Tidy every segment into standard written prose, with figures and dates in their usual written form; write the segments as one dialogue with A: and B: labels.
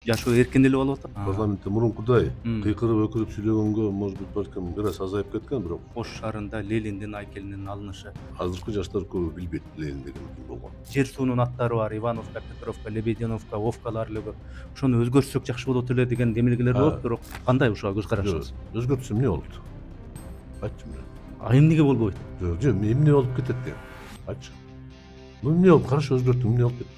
A: жашоо эркинделеп болуп атат.
B: Парламентте мурункудай кыйкырып өкүрүп сүйлөгөнгө может быть балким бир аз азайып кеткен, бирок
A: Ош шаарында Лениндин айкелинин алынышы,
B: азыркы жаштар көбү билбейт Ленин деген ким болгонун.
A: жер суунун аттары бар, Ивановка, Петровка, Лебединовка, Овкалар эле көп. Ошону өзгөртсөк жакшы болот эле деген демилгелер болот, бирок кандай ушуга көз карашыңыз?
B: Өзгөртсө эмне болот? Айтчы эмне?
A: Эмнеге болбойт?
B: Жок, эмне болуп кетет деген. Айтчы. Эмне болуп, карашы өзгөрттүң, эмне болуп кетти?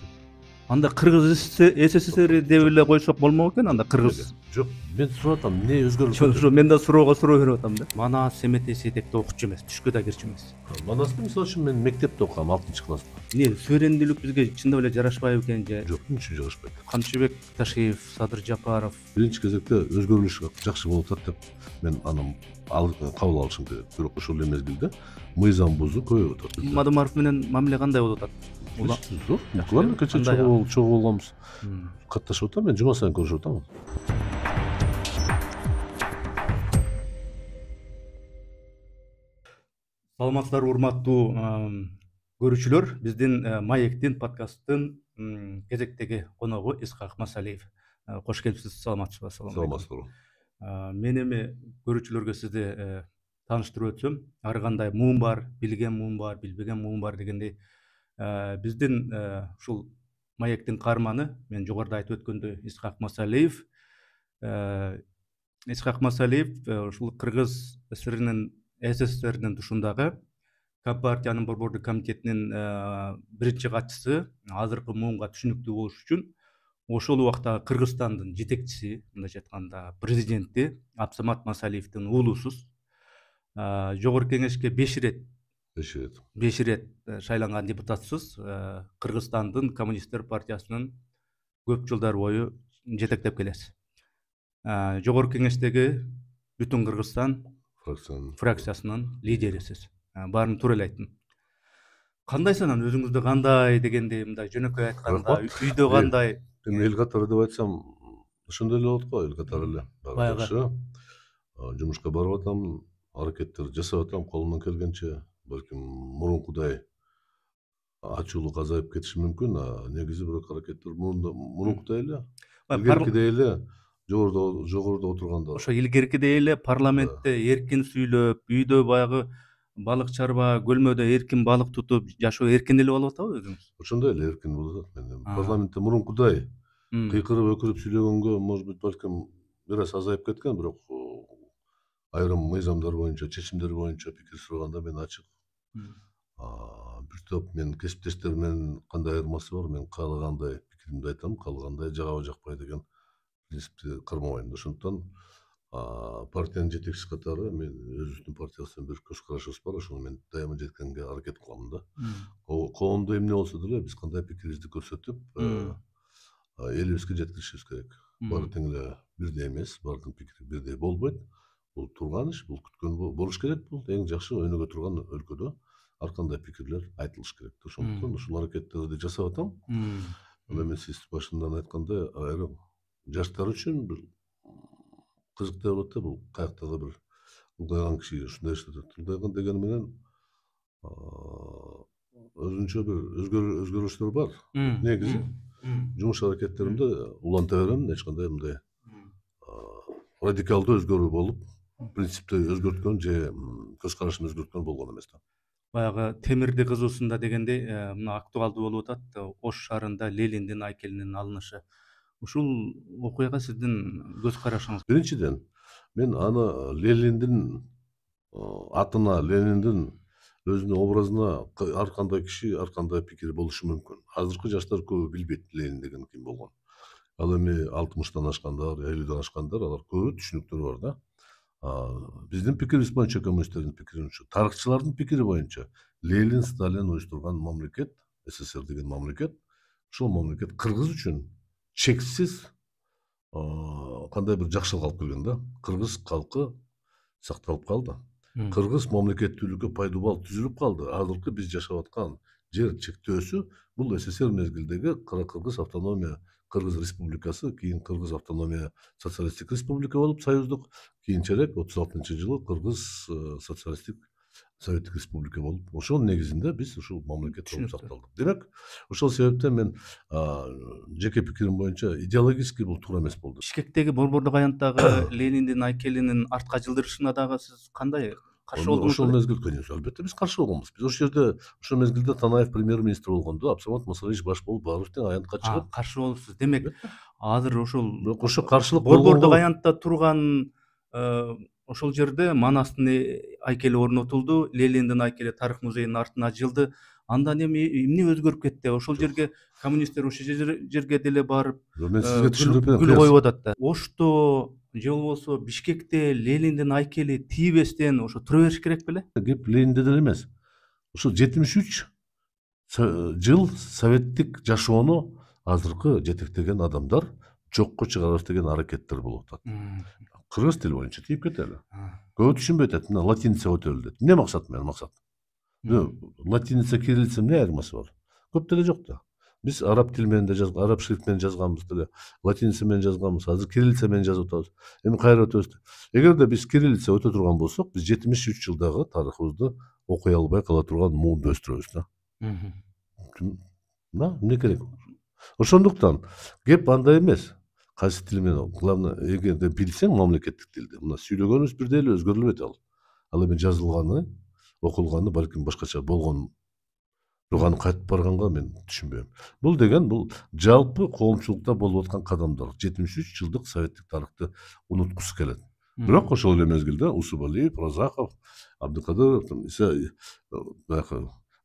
A: Анда Кыргыз СССР деп эле койсок болмок экен, анда Кыргыз.
B: Жок, мен сурап атам, эмне өзгөрүп
A: Ошо мен да суроо берип атам да. Манас Семетес этекте окучу эмес, түшкө да кирчү эмес.
B: Манасты мисалы үчүн мен мектепте окугам, 6-класста.
A: Эмне суверендүүлүк бизге чындап эле жарашпайбы экен же?
B: Жок, эмне үчүн жарашпайт?
A: Камчыбек Ташиев, Садыр Жапаров.
B: Биринчи кезекте өзгөрүлүш жакшы болуп атат деп мен аны кабыл алышым керек. Бирок ошол эле мезгилде мыйзам бузуу көбөйүп атат.
A: Мадымаров менен мамиле кандай болуп атат?
B: Улар кечээ чогуу болгонбуз. Катташып атам, мен жума сайын көрүшүп атам.
A: Саламатсыздарбы урматтуу көрүүчүлөр, биздин Маектин подкасттын кезектеги коногу Исхак Масалиев. Кош келипсиз, саламатсызбы?
B: Саламатсыздарбы.
A: Мен эми көрүүчүлөргө сизди тааныштырып өтсөм, ар кандай муун бар, билген муун бар, билбеген муун бар дегендей, биздин ушул Маектин каарманы, мен жогоруда айтып өткөндөй, Исхак Масалиев. Исхак Масалиев ушул Кыргыз СССРдин тушундагы Компартиянын борбордук комитетинин биринчи катчысы. Азыркы муунга түшүнүктүү болуш үчүн ошол убактагы Кыргызстандын жетекчиси, мындайча айтканда президенти Абсамат Масалиевдин уулусуз. Жогорку кеңешке 5 ирет шайланган депутатсыз. Кыргызстандын Коммунисттер партиясынын көп жылдар бою жетектеп келесиз. Жогорку кеңештеги Бүтүн Кыргызстан фракциясынын лидерисиз. Баарын туура эле айттым. Кандайсыз анан, өзүңүздү кандай дегендей, мындай жөнөкөй айтканда, үйдө кандай?
B: Эми эл катары деп айтсам, ошондой эле болот го, эл катары эле. Баягы жумушка барып атам, аракеттер жасап атам колумдан келгенче. Балким мурункудай ачуулук азайып кетиши мүмкүн, негизи бирок аракеттер мурункудай эле. Илгеркидей эле жогоруда отурганда.
A: Ошо илгеркидей эле парламентте эркин сүйлөп, үйдө баягы балык чарба, көлмөдө эркин балык тутуп, жашоо эркин эле болуп атабы өзүңүз?
B: Ошондой эле эркин болуп атат. Мен парламентте мурункудай кыйкырып өкүрүп сүйлөгөнгө может быть балким бир аз азайып кеткен, бирок айрым мыйзамдар боюнча, чечимдер боюнча пикир сураганда мен ачык. Бир топ менин кесиптештерим менен кандай айырмасы бар, мен каалагандай пикиримди айтам, каалагандай жагабы жакпай деген принципти кармабайм. Ошондуктан партиянын жетекчиси катары мен өзүбүздүн партиябыздан бир көз карашыбыз бар, ошону мен дайыма жеткенге аракет кылам да. Коомдо эмне болсо деле биз кандай пикирибизди көрсөтүп, элибизге жеткиришибиз керек. Баары тең эле бирдей эмес, баардын пикири бирдей болбойт. Бул турган иш, бул күткөн болуш керек. Бул эң жакшы өнүгө турган өлкөдө ар кандай пикирлер айтылыш керек. Ошондуктан ушул аракеттерди жасап атам. Мен сиз башынан айткандай, айрым жаштар үчүн бир кызыктай болот да, бул каяктагы бир улгайган киши ушундай иштеп атат. Улгайган дегени менен өзүнчө бир өзгөрүштөр бар. Негизи жумуш аракеттеримде уланта берем, эч кандай мындай радикалдуу өзгөрүү болуп, принципти өзгөрткөн же көз карашын өзгөрткөн болгон эмес да.
A: Баягы Темирди кызуусунда дегендей, мына актуалдуу болуп атат, Ош шаарында Лениндин айкелинин алынышы. Ушул окуяга сиздин көз карашыңыз?
B: Биринчиден, мен аны Лениндин атына, Лениндин өзүнүн образына ар кандай киши ар кандай пикири болушу мүмкүн. Азыркы жаштар көбү билбейт Ленин деген ким болгонун. Ал эми 60-тан ашкандар, 50-ден ашкандар, алар көбү түшүнүктөр бар да. Биздин пикирибиз боюнча, коммунисттердин пикири боюнча, тарыхчылардын пикири боюнча, Ленин, Сталин уюштурган мамлекет, СССР деген мамлекет, ушул мамлекет Кыргыз үчүн чексиз кандай бир жакшылык алып келген да. Кыргыз калкы сакталып калды. Кыргыз мамлекеттүүлүккө пайдубал түзүлүп калды. Азыркы биз жашап аткан жер чектөөсү бул СССР мезгилдеги Кыргыз автономия Кыргыз республикасы, кийин Кыргыз автономия социалисттик республика болуп союздук, кийинчерээк 36-жылы Кыргыз социалисттик советтик республика болуп, ошонун негизинде биз ушул мамлекет болуп
A: Түшүнүктүү.
B: сакталдык. Демек, ошол себептен мен жеке пикирим боюнча идеологически бул туура эмес болду.
A: Бишкектеги Борбордук аянттагы Лениндин айкелинин артка жылдырышына дагы сиз кандай каршы болдуңуз
B: Ошол
A: беле?
B: мезгил, конечно, албетте биз каршы болгонбуз. Биз ошол жерде, ошол мезгилде Танаев премьер-министр болгондо, Абсамат Масалевич баш болуп барып тең аянтка чыгып,
A: Каршы болупсуз. Демек, азыр ошол
B: бирок ошо каршылык
A: Борбордук
B: болгонго
A: аянтта турган ошол жерде Манастын айкели орнотулду, Лениндин айкели Тарых музейинин артына жылды. Андан эмне өзгөрүп кетти? Ошол жерге коммунисттер ошол жерге деле барып
B: мен сизге түшүндүрүп берем.
A: гүл коюп атат да. Ошто же болбосо Бишкекте Лениндин айкели тийбестен ошо тура бериш керек беле?
B: Кеп Ленинде деле эмес. Ошо 73 жыл советтик жашоону азыркы жетектеген адамдар жокко чыгарабыз деген аракеттер болуп атат. Кыргыз тили боюнча тийип кетели. Көбү түшүнбөй атат. Мына латиница көтөрүлдү деп. Эмне максат менен максат? Латиница, кириллица эмне айырмасы бар? Көп деле жок да. Биз араб тили менен да жазган, араб шрифт менен жазганбыз деле, латиница менен жазганбыз, азыр кириллица менен жазып атабыз. Эми кайра өтөбүз. Эгерде биз кириллица өтө турган болсок, биз 73 жылдагы тарыхыбызды окуй албай кала турган муунду өстүрөбүз да. Эмне керек? Ошондуктан кеп андай эмес. Кайсы тил менен, главное, эгерде билсең мамлекеттик тилди, мына сүйлөгөнүбүз бирдей эле өзгөрүлбөйт ал. Ал эми жазылганы, окулганы балким башкача болгон. Бирок аны кайтып барганга мен түшүнбөйм. Бул деген бул жалпы коомчулукта болуп аткан кадамдар. 73 жылдык советтик тарыхты унуткусу келет. Бирок ошол эле мезгилде Усубалиев, Разаков, Абдыкадыров,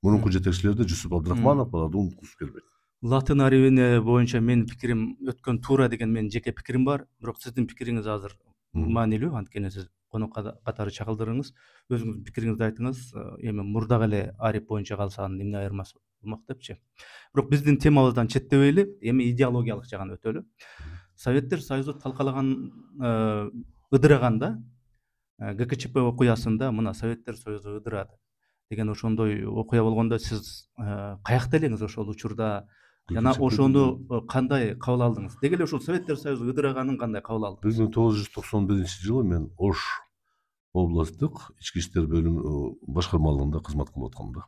B: мурунку жетекчилерде Жусуп Абдрахманов аларды унуткусу келбейт.
A: Латын арабине боюнча менин пикирим өткөн туура деген менин жеке пикирим бар. Бирок сиздин пикириңиз азыр маанилүү, анткени сиз конок катары чакылдырыңыз. Өзүңүздүн пикириңизди айтыңыз. Эми мурдагы эле арип боюнча калса анын эмне айырмасы болмок депчи. Бирок биздин темабыздан четтебейли, эми идеологиялык жагына өтөлү. Советтер Союзу талкалаган ыдыраганда ГКЧП окуясында мына Советтер Союзу ыдырады деген ошондой окуя болгондо сиз каякта элеңиз ошол учурда? Жана ошону кандай кабыл алдыңыз? Деги эле ушул Советтер Союзу ыдыраганын кандай кабыл алдыңыз?
B: 1991-жылы мен Ош областтык ички иштер бөлүмү башкармалыгында кызмат кылып аткам да.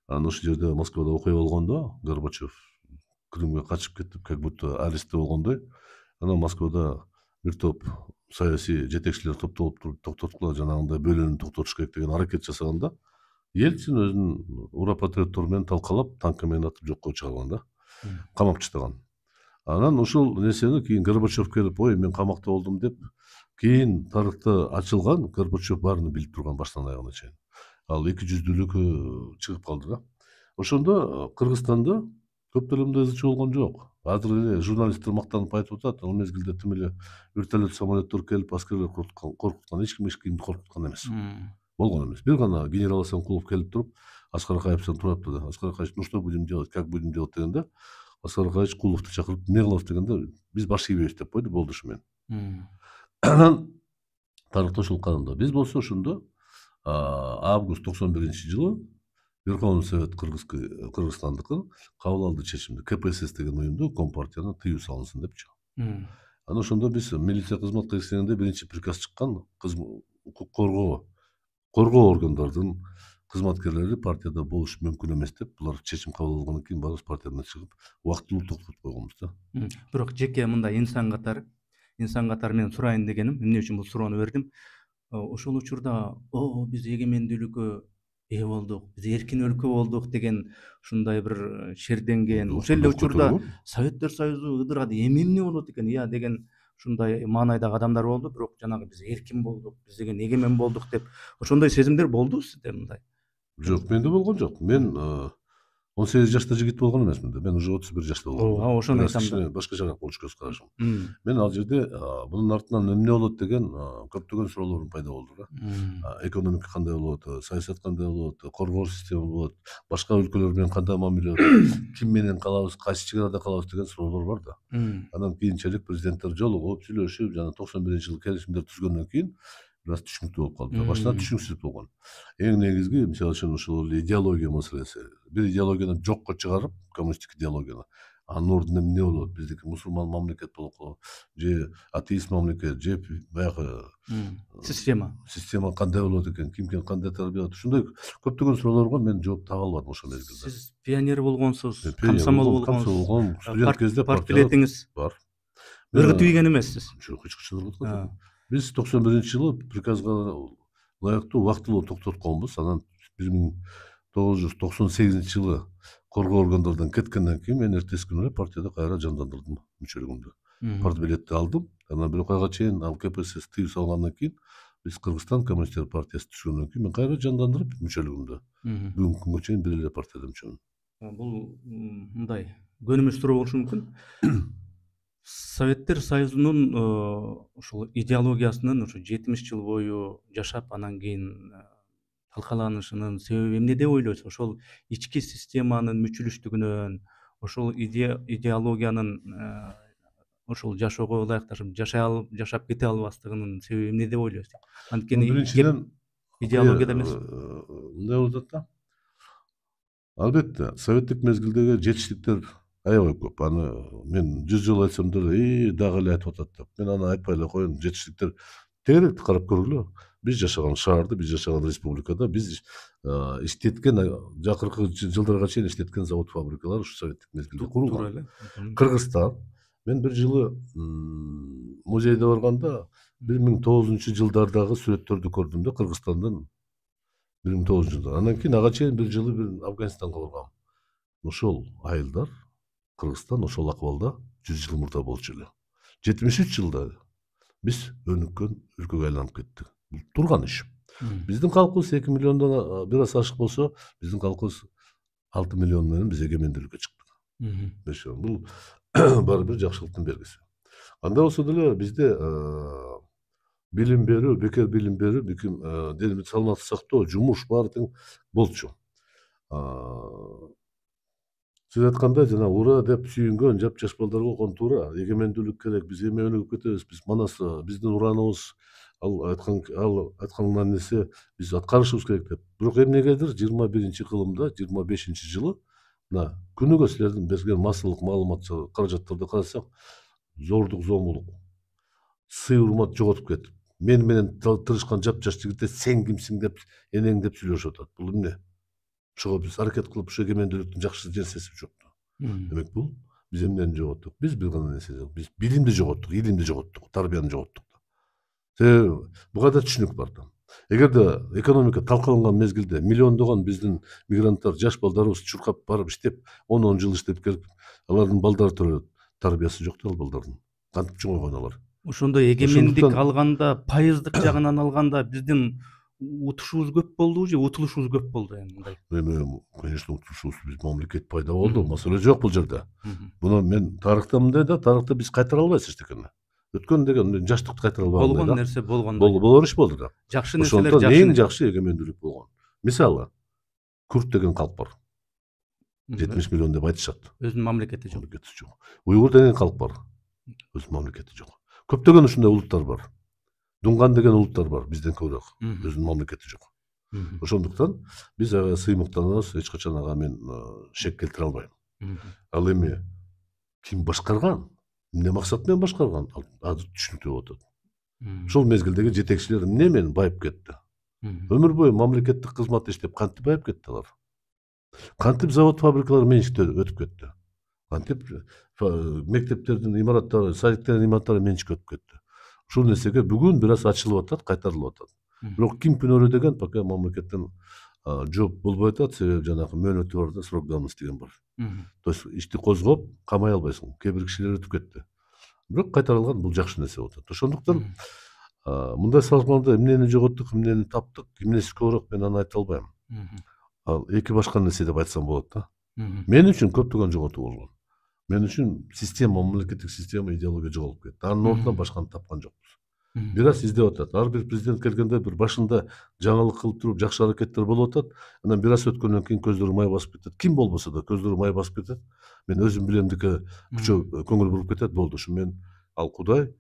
B: Анан ошол жерде Москвада окуя болгондо Горбачев Крымга качып кетип, как будто арестте болгондой. Анан Москвада бир топ саясий жетекчилер топтолуп туруп токтоткула, жанагындай бөлүүнү токтотуш керек деген аракет жасаганда, Ельцин өзүнүн ура патриоттор менен талкалап, танка менен атып жокко чыгарган да. Камап таштаган. Анан ушул нерсени кийин Горбачев келип, ой, мен камакта болдум деп, кийин тарыхта ачылган, Горбачев баарын билип турган баштан аягына чейин. Ал 200-дүүлүккө чыгып калды да. Ошондо Кыргызстанда көп деле мындай ызычы болгон жок. Азыр эле журналисттер мактанып айтып атат, ал мезгилде тим эле вертолет, самолеттор келип, аскерлер коркуткан, эч кимди коркуткан эмес. Болгон эмес. Бир гана генерал Асанкулов келип туруп, Аскар Акаевден туруп да. Аскар Акаевич, ну что будем делать, как будем делать дегенде, Аскар Акаевич Куловду чакырып, эмне кылабыз дегенде, биз баш ийбейбиз деп койду, болду ушу менен. Анан тарыхта ушул кадамда. Биз болсо ошондо август 91-жылы Верховный Совет Кыргызстандыкы кабыл алды чечимди. КПСС деген уюмду Компартияны тыюу салынсын депчи. Анан ошондо биз милиция кызматка киргенде биринчи приказ чыккан, укук коргоо органдардын кызматкерлери партияда болуш мүмкүн эмес деп, булар чечим кабыл алгандан кийин баарыбыз партиядан чыгып, убактылуу токтотуп койгонбуз да.
A: Бирок жеке мындай инсан катары менен сурайын дегеним, эмне үчүн бул суроону бердим? Ошол учурда биз эгемендүүлүккө ээ болдук, биз эркин өлкө болдук деген ушундай бир шерденген, ошол эле учурда Советтер Союзу ыдырады, эмне болот экен деген ушундай маанайдагы адамдар болду. Бирок жанагы биз эркин болдук, биз деген эгемен болдук деп ошондой сезимдер болдубу сизде мындай?
B: Жок, менде болгон жок. Мен 18 жашта жигит болгон эмесмин да. Мен уже 31 жашта болгом.
A: Ошону айтам да.
B: Башкачараак болуш көз карашым. Мен ал жерде мунун артынан эмне болот деген көптөгөн суроолорум пайда болду да. Экономика кандай болот, саясат кандай болот, коргоо система болот, башка өлкөлөр менен кандай мамиле болот, ким менен калабыз, кайсы чек арада калабыз деген суроолор бар да. Анан кийинчерээк президенттер жолугуп, сүйлөшүп, жана 91-жылы келишимдер түзгөндөн кийин бираз түшүнүктүү болуп калды. Башынан түшүнүксүз болгон. Эң негизги, мисалы үчүн ушул идеология маселеси. Бир идеологияны жокко чыгарып, коммунисттик идеологияны, анын ордуна эмне болот? Биздики мусулман мамлекет болуп калат же атеист мамлекет же баягы система кандай болот экен, кимге кандай тарбиялат, ушундай көптөгөн суроолорго мен жооп таба албадым ошол мезгилде.
A: Сиз пионер болгонсуз, комсомол болгонсуз,
B: студент кезде
A: партбилетиңиз
B: бар.
A: ыргытып ийген эмессиз.
B: Жок, эч качан ыргыткан жокмун. Биз 91-жылы приказга ылайыктуу убактылуу токтотконбуз. Анан 1998-жылы коргоо органдарынан кеткенден кийин мен эртеси күнү партияда кайра жандандырдым мүчөлүгүмдү. Партбилетти алдым. Анан бир айга чейин ал КПСС тыюу салгандан кийин биз Кыргызстан коммунисттер партиясы түшкөндөн кийин мен кайра жандандырып мүчөлүгүмдү. Бүгүнкү күнгө чейин бир эле партияда мүчөмүн.
A: Бул мындай көнүмүш суроо болушу мүмкүн. Советтер Союзунун ошол идеологиясынын ошо 70 жыл бою жашап, анан кийин талкаланышынын себеби эмне деп ойлойсуз? Ошол ички системанын мүчүлүштүгүнөн, ошол идеологиянын ошол жашоого ылайыкташып жашап кете албастыгынын себеби эмне деп ойлойсуз? Анткени
B: биринчиден
A: идеологияда эмес.
B: Мындай болуп атат да. Албетте, советтик мезгилдеги жетиштиктер аябай көп. Аны мен 100 жыл айтсам деле, дагы эле айтып атат деп. Мен аны айтпай эле коеюн. Жетиштиктер тегеректи карап көргүлө. Биз жашаган шаарда, биз жашаган республикада биз иштеткен жакыркы жылдарга чейин иштеткен завод фабрикалар ушу советтик мезгилде курулган. Кыргызстан, мен бир жылы музейде барганда 1900-жылдардагы сүрөттөрдү көрдүм да, Кыргызстандын 1900-жылдар. Андан кийин ага чейин бир жылы бир Афганистанга баргам. Ошол айылдар Кыргызстан ошол акыбалда 100 жыл мурда болчу эле. 73 жылда биз өнүккөн өлкөгө айланып кеттик. Бул турган иш. Биздин калкыбыз 2 миллиондон бир аз ашык болсо, биздин калкыбыз 6 миллион менен биз эгемендүүлүккө чыктык. Бул баары бир жакшылыктын белгиси. Андай болсо деле бизде билим берүү, бекер билим берүү, денибиз саламаттык сактоо, жумуш баары тең болчу. Сиз айткандай жана ура деп сүйүнгөн жап-жаш балдарга кон туура, эгемендүүлүк керек, биз эме өнүгүп кетебиз, биз манас биздин ураныбыз, ал айтканынан нерсе биз аткарышыбыз керек деп. Бирок эмнегедир 21-кылымда 25-жылы мына күнүгө силердин берген массалык маалымат каражаттарды карасак, зордук, зомбулук, сый урмат жоготуп кетип, менен тырышкан жап-жаш жигиттер сен кимсиң деп, энең деп сүйлөшүп атат. Бул эмне? Ошого биз аракет кылып ушу эгемендүүлүктүн жакшы нерсеси жок. Демек бул биз эмнени жоготтук? Биз бир гана нерсе жок. Биз билимди жоготтук, илимди жоготтук, тарбияны жоготтук. Себеби буга да түшүнүк бар да. Эгерде экономика талкаланган мезгилде миллиондогон биздин мигранттар, жаш балдарыбыз чуркап барып иштеп, 10 жыл иштеп келип, алардын балдары төрөт. Тарбиясы жок да ал балдардын. Кантип чоңойгон алар?
A: Ошондой эгемендик алганда, пайыздык жагынан алганда биздин утушубуз көп болдубу же утулушубуз көп болду мындай?
B: Конечно, утулушубуз, биз мамлекет пайда болду, маселе жок бул жерде. Буну мен тарыхта мындай да, тарыхта биз кайтара албайбыз эчтекени. Өткөн деген жаштыкты кайтара албайбыз.
A: Болгон нерсе болгондой.
B: Болор иш болду да.
A: Жакшы нерселер жакшы.
B: Эң жакшы эгемендүүлүк болгон. Мисалы, Күрт деген калк бар. 70 миллион деп айтышат.
A: Өзүнүн мамлекети жок.
B: Уйгур деген калк бар. Өзүнүн мамлекети жок. Көптөгөн ушундай улуттар бар. Дунган деген улуттар бар, бизден көбүрөөк. Өзүнүн мамлекети жок. Ошондуктан биз ага сыймыктанабыз, эч качан ага мен шек келтире албайм. Ал эми ким башкарган, эмне максат менен башкарган, азыр түшүнүктүү болуп атат. Ошол мезгилдеги жетекчилер эмне менен байып кетти? Өмүр бою мамлекеттик кызматта иштеп кантип байып кетти алар? Кантип завод фабрикалар менчикте өтүп кетти? Кантип мектептердин имараттары, садиктердин имараттары менчикке өтүп кетти? Ушул нерсеге бүгүн бир аз ачылып атат, кайтарылып атат. Бирок ким күнөөлүү деген пока мамлекеттен жооп болбой атат, себеби жанагы мөөнөтү бар да, срок давности деген бар. То есть ишти козгоп камай албайсың. Кээ бир кишилер өтүп кетти. Бирок кайтарылган бул жакшы нерсе болуп атат. Ошондуктан мындай салганда эмнени жоготтук, эмнени таптык, эмнеси көбүрөөк мен аны айта албайм. Ал эки башка нерсе деп айтсам болот да. Мен үчүн көптөгөн жоготуу болгон. Мен үчүн система, мамлекеттик система, идеология жоголуп кетти. Анын ордуна башканы тапкан жокпуз. Бир аз издеп атат. Ар бир президент келгенде бир башында жаңылык кылып туруп жакшы аракеттер болуп атат. Анан бир аз өткөндөн кийин көздөрү май басып кетет. Ким болбосо да көздөрү май басып кетет. Мен өзүм билемдикке көңүл буруп кетет, болду. Ушу мен ал Кудай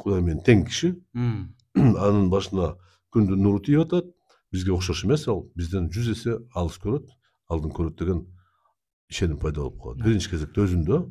B: менен тең киши. Анын башына күндүн нуру тийип атат. Бизге окшош эмес ал. Бизден 100 эсе алыс көрөт, алдын көрөт деген ишеним пайда болуп калат. Биринчи кезекте өзүндө,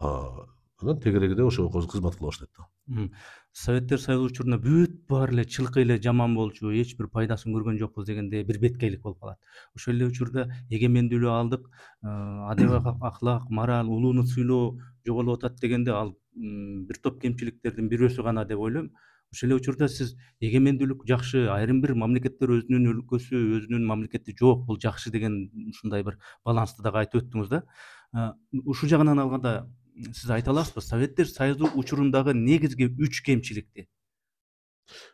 B: Анан тегереги ошого кызмат кыла баштайт да.
A: Советтер Союзу учурунда бүт баары эле чылкы эле жаман болчу, эч бир пайдасын көргөн жокпуз дегенде бир беткейлик болуп калат. Ошол эле учурда эгемендүүлүктү алдык, адеп аклак, мораль, улууну сыйлоо жоголуп атат дегенде ал бир топ кемчиликтердин бирөөсү гана деп ойлойм. Ошол эле учурда сиз эгемендүүлүк жакшы, айрым бир мамлекеттер өзүнүн өлкөсү, өзүнүн мамлекети жок, бул жакшы деген ушундай бир балансты дагы айтып өттүңүз да. Ушул жагынан алганда сиз айта аласызбы Советтер Союзу учурундагы негизги 3 кемчиликти?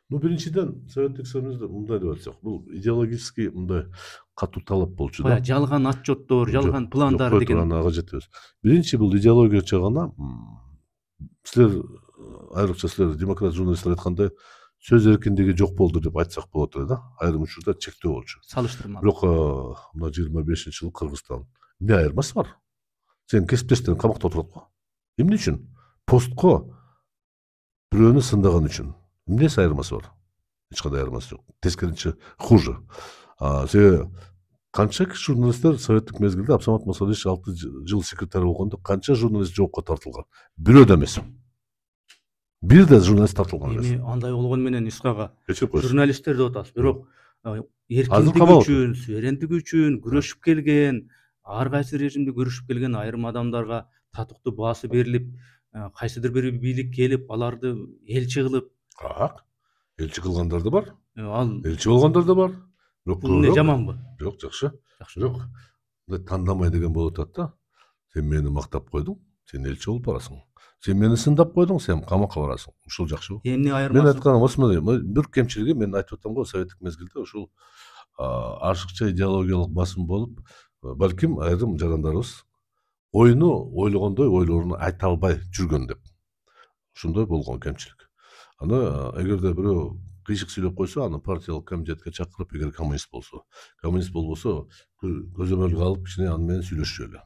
B: Биринчиден Советтик Союзда мындай деп айтсак, бул идеологический мындай катуу талап болчу да.
A: Баягы жалган отчеттор, жалган пландар
B: Жок,
A: деген.
B: ага жетебиз. Биринчи бул идеология жагына силер, айрыкча силер демократ журналисттер айткандай, сөз эркиндиги жок болду деп айтсак болот эле да. Айрым учурда чектөө болчу.
A: Салыштырмалуу.
B: Бирок мына 25-жылы Кыргызстан эмне айырмасы бар? Сен кесиптештериң камакта отурат го. Эмне үчүн? Постко бирөөнү сындаган үчүн. Эмнеси айырмасы бар? Эч кандай айырмасы жок. Тескерисинче хуже. Себеби канча журналисттер советтик мезгилде Абсамат Масалович 6 жыл секретарь болгондо канча журналист жоопко тартылган? Бирөө да эмес. Бир да журналист тартылган эмес.
A: Эми андай болгону менен Исхага
B: Кечирип коесуз.
A: журналисттер деп атасыз, бирок
B: Азыр
A: эркиндик
B: кабыл
A: үчүн, суверендик үчүн күрөшүп келген, ар кайсы режимди күрөшүп келген айрым адамдарга татыктуу баасы берилип, кайсыдыр бир бийлик келип, аларды элчи кылып,
B: Элчи кылгандар да бар.
A: ал
B: Элчи болгондар да бар. Бирок
A: бул эмне жаманбы?
B: Жок, жакшы.
A: Жакшы.
B: Бирок мындай тандамай деген болуп атат да. Сен мени мактап койдуң, сен элчи болуп барасың. Сен мени сындап койдуң, сен камакка барасың. Ушул жакшыбы?
A: Эмне
B: Мен
A: айырмасы?
B: айтканым осмондай, бир кемчилиги мен айтып атам го, советтик мезгилде ушул ашыкча идеологиялык басым болуп, балким айрым жарандарыбыз оюну ойлогондой ойлорун айта албай жүргөн деп. Ушундай болгон кемчилик. Аны эгерде бирөө кыйшык сүйлөп койсо, аны партиялык комитетке чакырып, эгер коммунист болбосо, көзөмөлгө алып, кичине аны менен сүйлөшчү эле.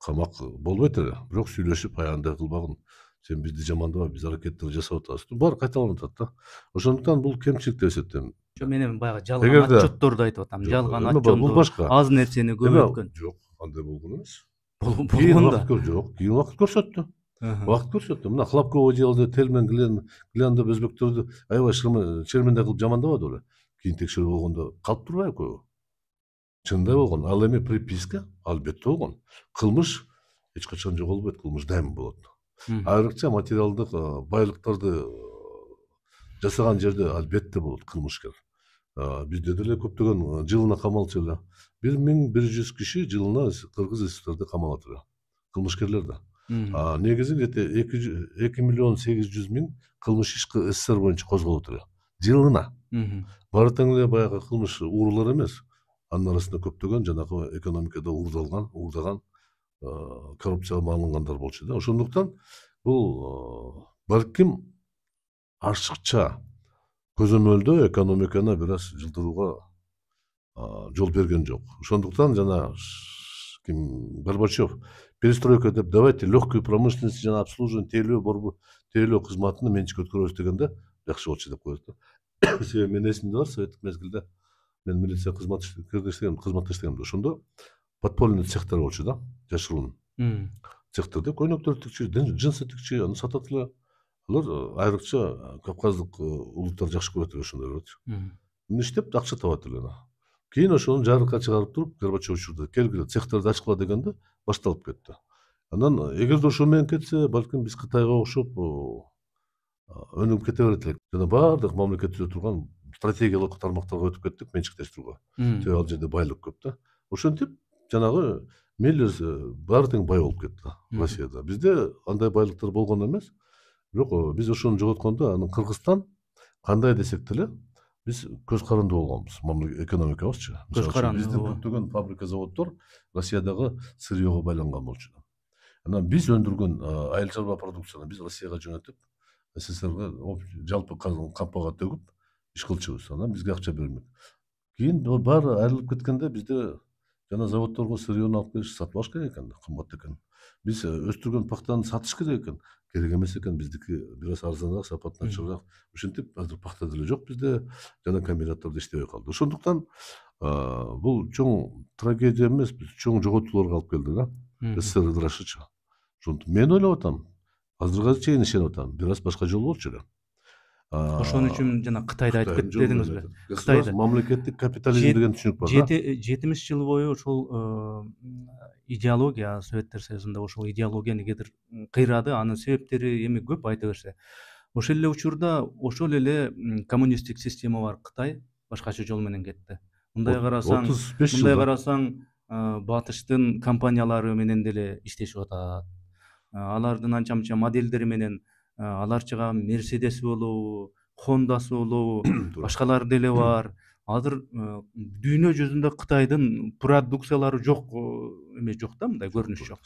B: Камак болбойт эле, бирок сүйлөшүп, андай кылбагын, сен бизди жамандаба, биз аракеттер жасап атабыз. Баары кайталанып атат да. Ошондуктан бул кемчилик деп эсептейм.
A: Мен эми баягы жалган отчетторду айтып атам. Жалган
B: Бул башка.
A: аз нерсени көп өткөн.
B: Жок, андай болгон эмес.
A: Болгон да.
B: Жок, кийин убакыт көрсөттү. Убакыт көрсөттү. Мына Хлопково делде Телмен Глянда өзбөктөрдү аябай шерменде кылып жамандабады беле. Кийин текшерүү болгондо калып турбайбы көбү? Чынында болгон. Ал эми приписка албетте болгон. Кылмыш эч качан жоголбойт, кылмыш дайыма болот. Айрыкча материалдык байлыктарды жасаган жерде албетте болот кылмышкер. Бизде деле көптөгөн жылына камалчу эле. 1100 киши жылына кыргыз СССРде камалат эле. Кылмышкерлер да. Негизи где-то 2 миллион 800 миң кылмыш иш СССР боюнча козголот эле. Жылына. Баары тең эле баягы кылмыш уурулар эмес. Анын арасында көптөгөн жанагы экономикада уурдаган коррупцияга малынгандар болчу да. Ошондуктан бул балким ашыкча көзөмөлдөө экономиканы бир аз жылдырууга жол берген жок. Ошондуктан жана Горбачев перестройка деп давайте легкую промышленность жана обслуживание тейлөө кызматына менчик өткөрөбүз дегенде жакшы болчу деп коет да. Себеби мен эсимде бар, советтик мезгилде мен милиция кызматта иштегем. Ошондо подпольный цехтер болчу да, жашыруун. Цехтерде көйнөктөр тикчи, джинсы тикчи, аны сатат эле. Алар айрыкча кавказдык улуттар жакшы көрөт эле ошондойлорду. Иштеп акча табат эле. Кийин ошону жарыкка чыгарып туруп, Горбачев учурда келгиле цехтерди ачкыла дегенде башталып кетти. Анан эгерде ошол менен кетсе, балким биз Кытайга окшоп өнүгүп кете берет элек. Жана баардык мамлекетте турган стратегиялык тармактарга өтүп кеттик менчиктештирүүгө. Себеби ал жерде байлык көп да. Ошентип жанагы мейлер баары тең бай болуп кетти Россияда. Бизде андай байлыктар болгон эмес. Бирок биз ошону жоготкондо анын Кыргызстан кандай десек деле биз көз каранды болгонбуз, экономикабызчы.
A: Көз каранды.
B: Биздин көптөгөн фабрика заводдор Россиядагы сырьёго байланган болчу. Анан биз өндүргөн айыл чарба продукцияны биз Россияга жөнөтүп, СССРге жалпы кампага төгүп иш кылчубуз. Анан бизге акча берилмек. Кийин баары айрылып кеткенде бизде жана заводдорго сырьёну алып келип сатпаш керек экен, кымбат экен. Биз өстүргөн пахтаны сатыш керек экен. Керек эмес экен, биздики бир аз арзаныраак, сапаты начарыраак. Ошентип азыр пахта деле жок бизде, жана комбинаттарда иштебей калды. Ошондуктан бул чоң трагедия эмес, биз чоң жоготууларга алып келди да. СССР ыдырашычы. Ошондуктан мен ойлоп атам, азыркыга чейин ишенип атам, бир аз башка жол болчу эле.
A: Ошон үчүн жана Кытайды айтып
B: Кытайдын жолу
A: дедиңизби?
B: эле.
A: Кытайды
B: Мамлекеттик капитализм деген түшүнүк бар да.
A: 70 жыл бою ошол идеология Советтер Союзунда ошол идеология негедир кыйрады. Анын себептери эми көп айта берсе. Ошол эле учурда ошол эле коммунисттик система бар Кытай башкача жол менен кетти. Мындай карасаң,
B: 35 жылда.
A: Батыштын компаниялары менен деле иштешип атат. Алардын анча мынча моделдери менен алар чыган Мерседес болобу, Хондасы болобу, башкалары деле бар. Азыр дүйнө жүзүндө Кытайдын продукциялары жок эме жок да, мындай көрүнүш жок.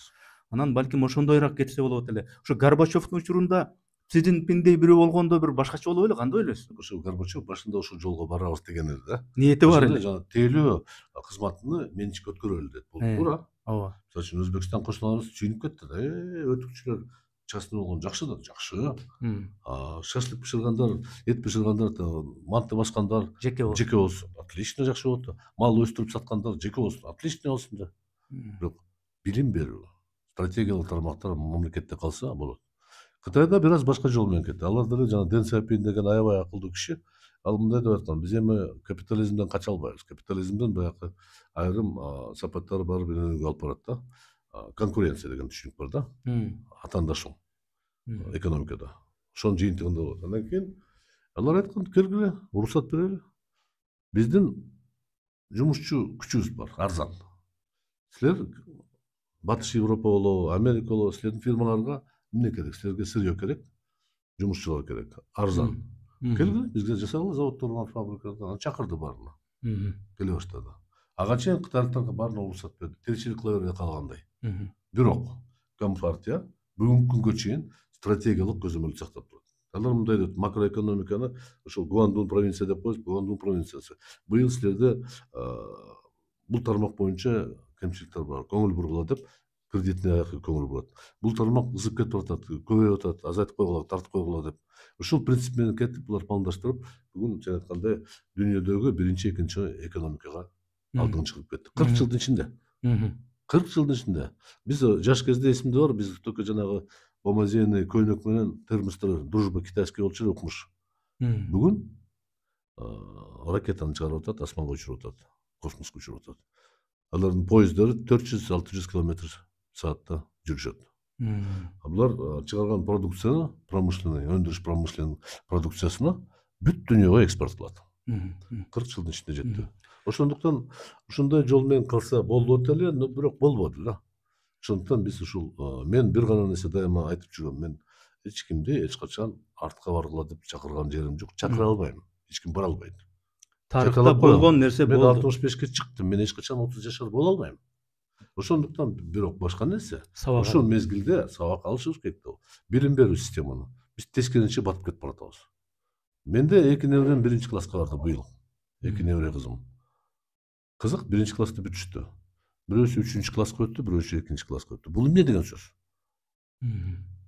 A: Анан балким ошондойраак кетсе болот эле. Ошо Горбачевдун учурунда Си Цзиньпиндей бирөө болгондо бир башкача болобу эле, кандай ойлойсуз?
B: Ошо Горбачев башында ошол жолго барабыз деген эле да.
A: Ниети бар эле.
B: Жана тейлөө кызматыны менчикке өткөрөлү дейт. Бул туура.
A: Ооба.
B: Мисалы үчүн Өзбекстан кошуналарыбыз чүйүнүп кетти да. Өтүкчүлөр частный болгон жакшы да, жакшы. Шашлык бышыргандар, эт бышыргандар, манты баскандар
A: жеке
B: болсун. Отлично, жакшы болот. Мал өстүрүп саткандар жеке болсун. Отлично болсун да. Бирок билим берүү, стратегиялык тармактар мамлекетте калса болот. Кытайда бир аз башка жол менен кетти. Алар деле жана Дэн Сяопин деген аябай акылдуу киши. Ал мындай деп аткан, биз эми капитализмден кача албайбыз. Капитализмден баягы айрым сапаттары бар бир нерсеге алып барат да. Конкуренция деген түшүнүк бар да. Атаандашуу экономикада. Ошонун жыйынтыгында болот. Андан кийин алар айткан, келгиле, уруксат берели. Биздин жумушчу күчүбүз бар, арзан. Силер Батыш Европа болобу, Америка болобу, силердин фирмаларга эмне керек? Силерге сырьё керек, жумушчулар керек, арзан. Келгиле, бизге жасагыла, заводдордон, фабрикалардан чакырды баарына. Келе баштады. Ага чейин кытайлыктарга баарына уруксат берди. Тиричилик кыла бербей калгандай. Бирок Компартия бүгүнкү күнгө чейин стратегиялык көзөмөлдү сактап турат. Алар мындай дейт, макроэкономиканы ошол Гуандун провинция деп коебуз, Гуандун провинциясы. Быйыл силерде бул тармак боюнча кемчиликтер бар, көңүл бургула деп кредитный аякка көңүл бурат. Бул тармак ызып кетип атат, көбөйүп атат, азайтып койгула, тартып койгула деп. Ушул принцип менен кетип, булар пландаштырып, бүгүн сен айткандай дүйнөдөгү биринчи, экинчи экономикага алдыгын чыгып кетти. 40 жылдын ичинде. 40 жылдын ичинде. Биз жаш кезде эсимде бар, биз только жанагы бомазейный көйнөк менен термостор дружба китайский болчу эле укмуш. Бүгүн ракетаны чыгарып атат, асманга учуруп атат, космоско учуруп атат. Алардын поезддары 400-600 км саатта жүрүшөт. Булар чыгарган продукцияны промышленный, өндүрүш промышленный продукциясына бүт дүйнөгө экспорт кылат. 40 жылдын ичинде жетти. Ошондуктан ушундай жол менен калса болот эле, но бирок болбоду да. Ошондуктан биз ушул мен бир гана нерсе дайыма айтып жүрөм. Мен эч кимди эч качан артка баргыла деп чакырган жерим жок. Чакыра албайм. Эч ким бара албайт.
A: Тарыхта болгон нерсе болду.
B: Мен 65-ке чыктым. Мен эч качан 30 жашар боло албайм. Ошондуктан бирок башка нерсе. Ошол мезгилде сабак алышыбыз керек да. Билим берүү системаны биз тескеринче батып кетип баратабыз. Менде 2 неберем 1-класска барды быйыл. 2 небере кызым. Кызык, 1-класста бүтүштү. Бирөөсү 3-класска өттү, бирөөсү 2-класска өттү. Бул эмне деген сөз?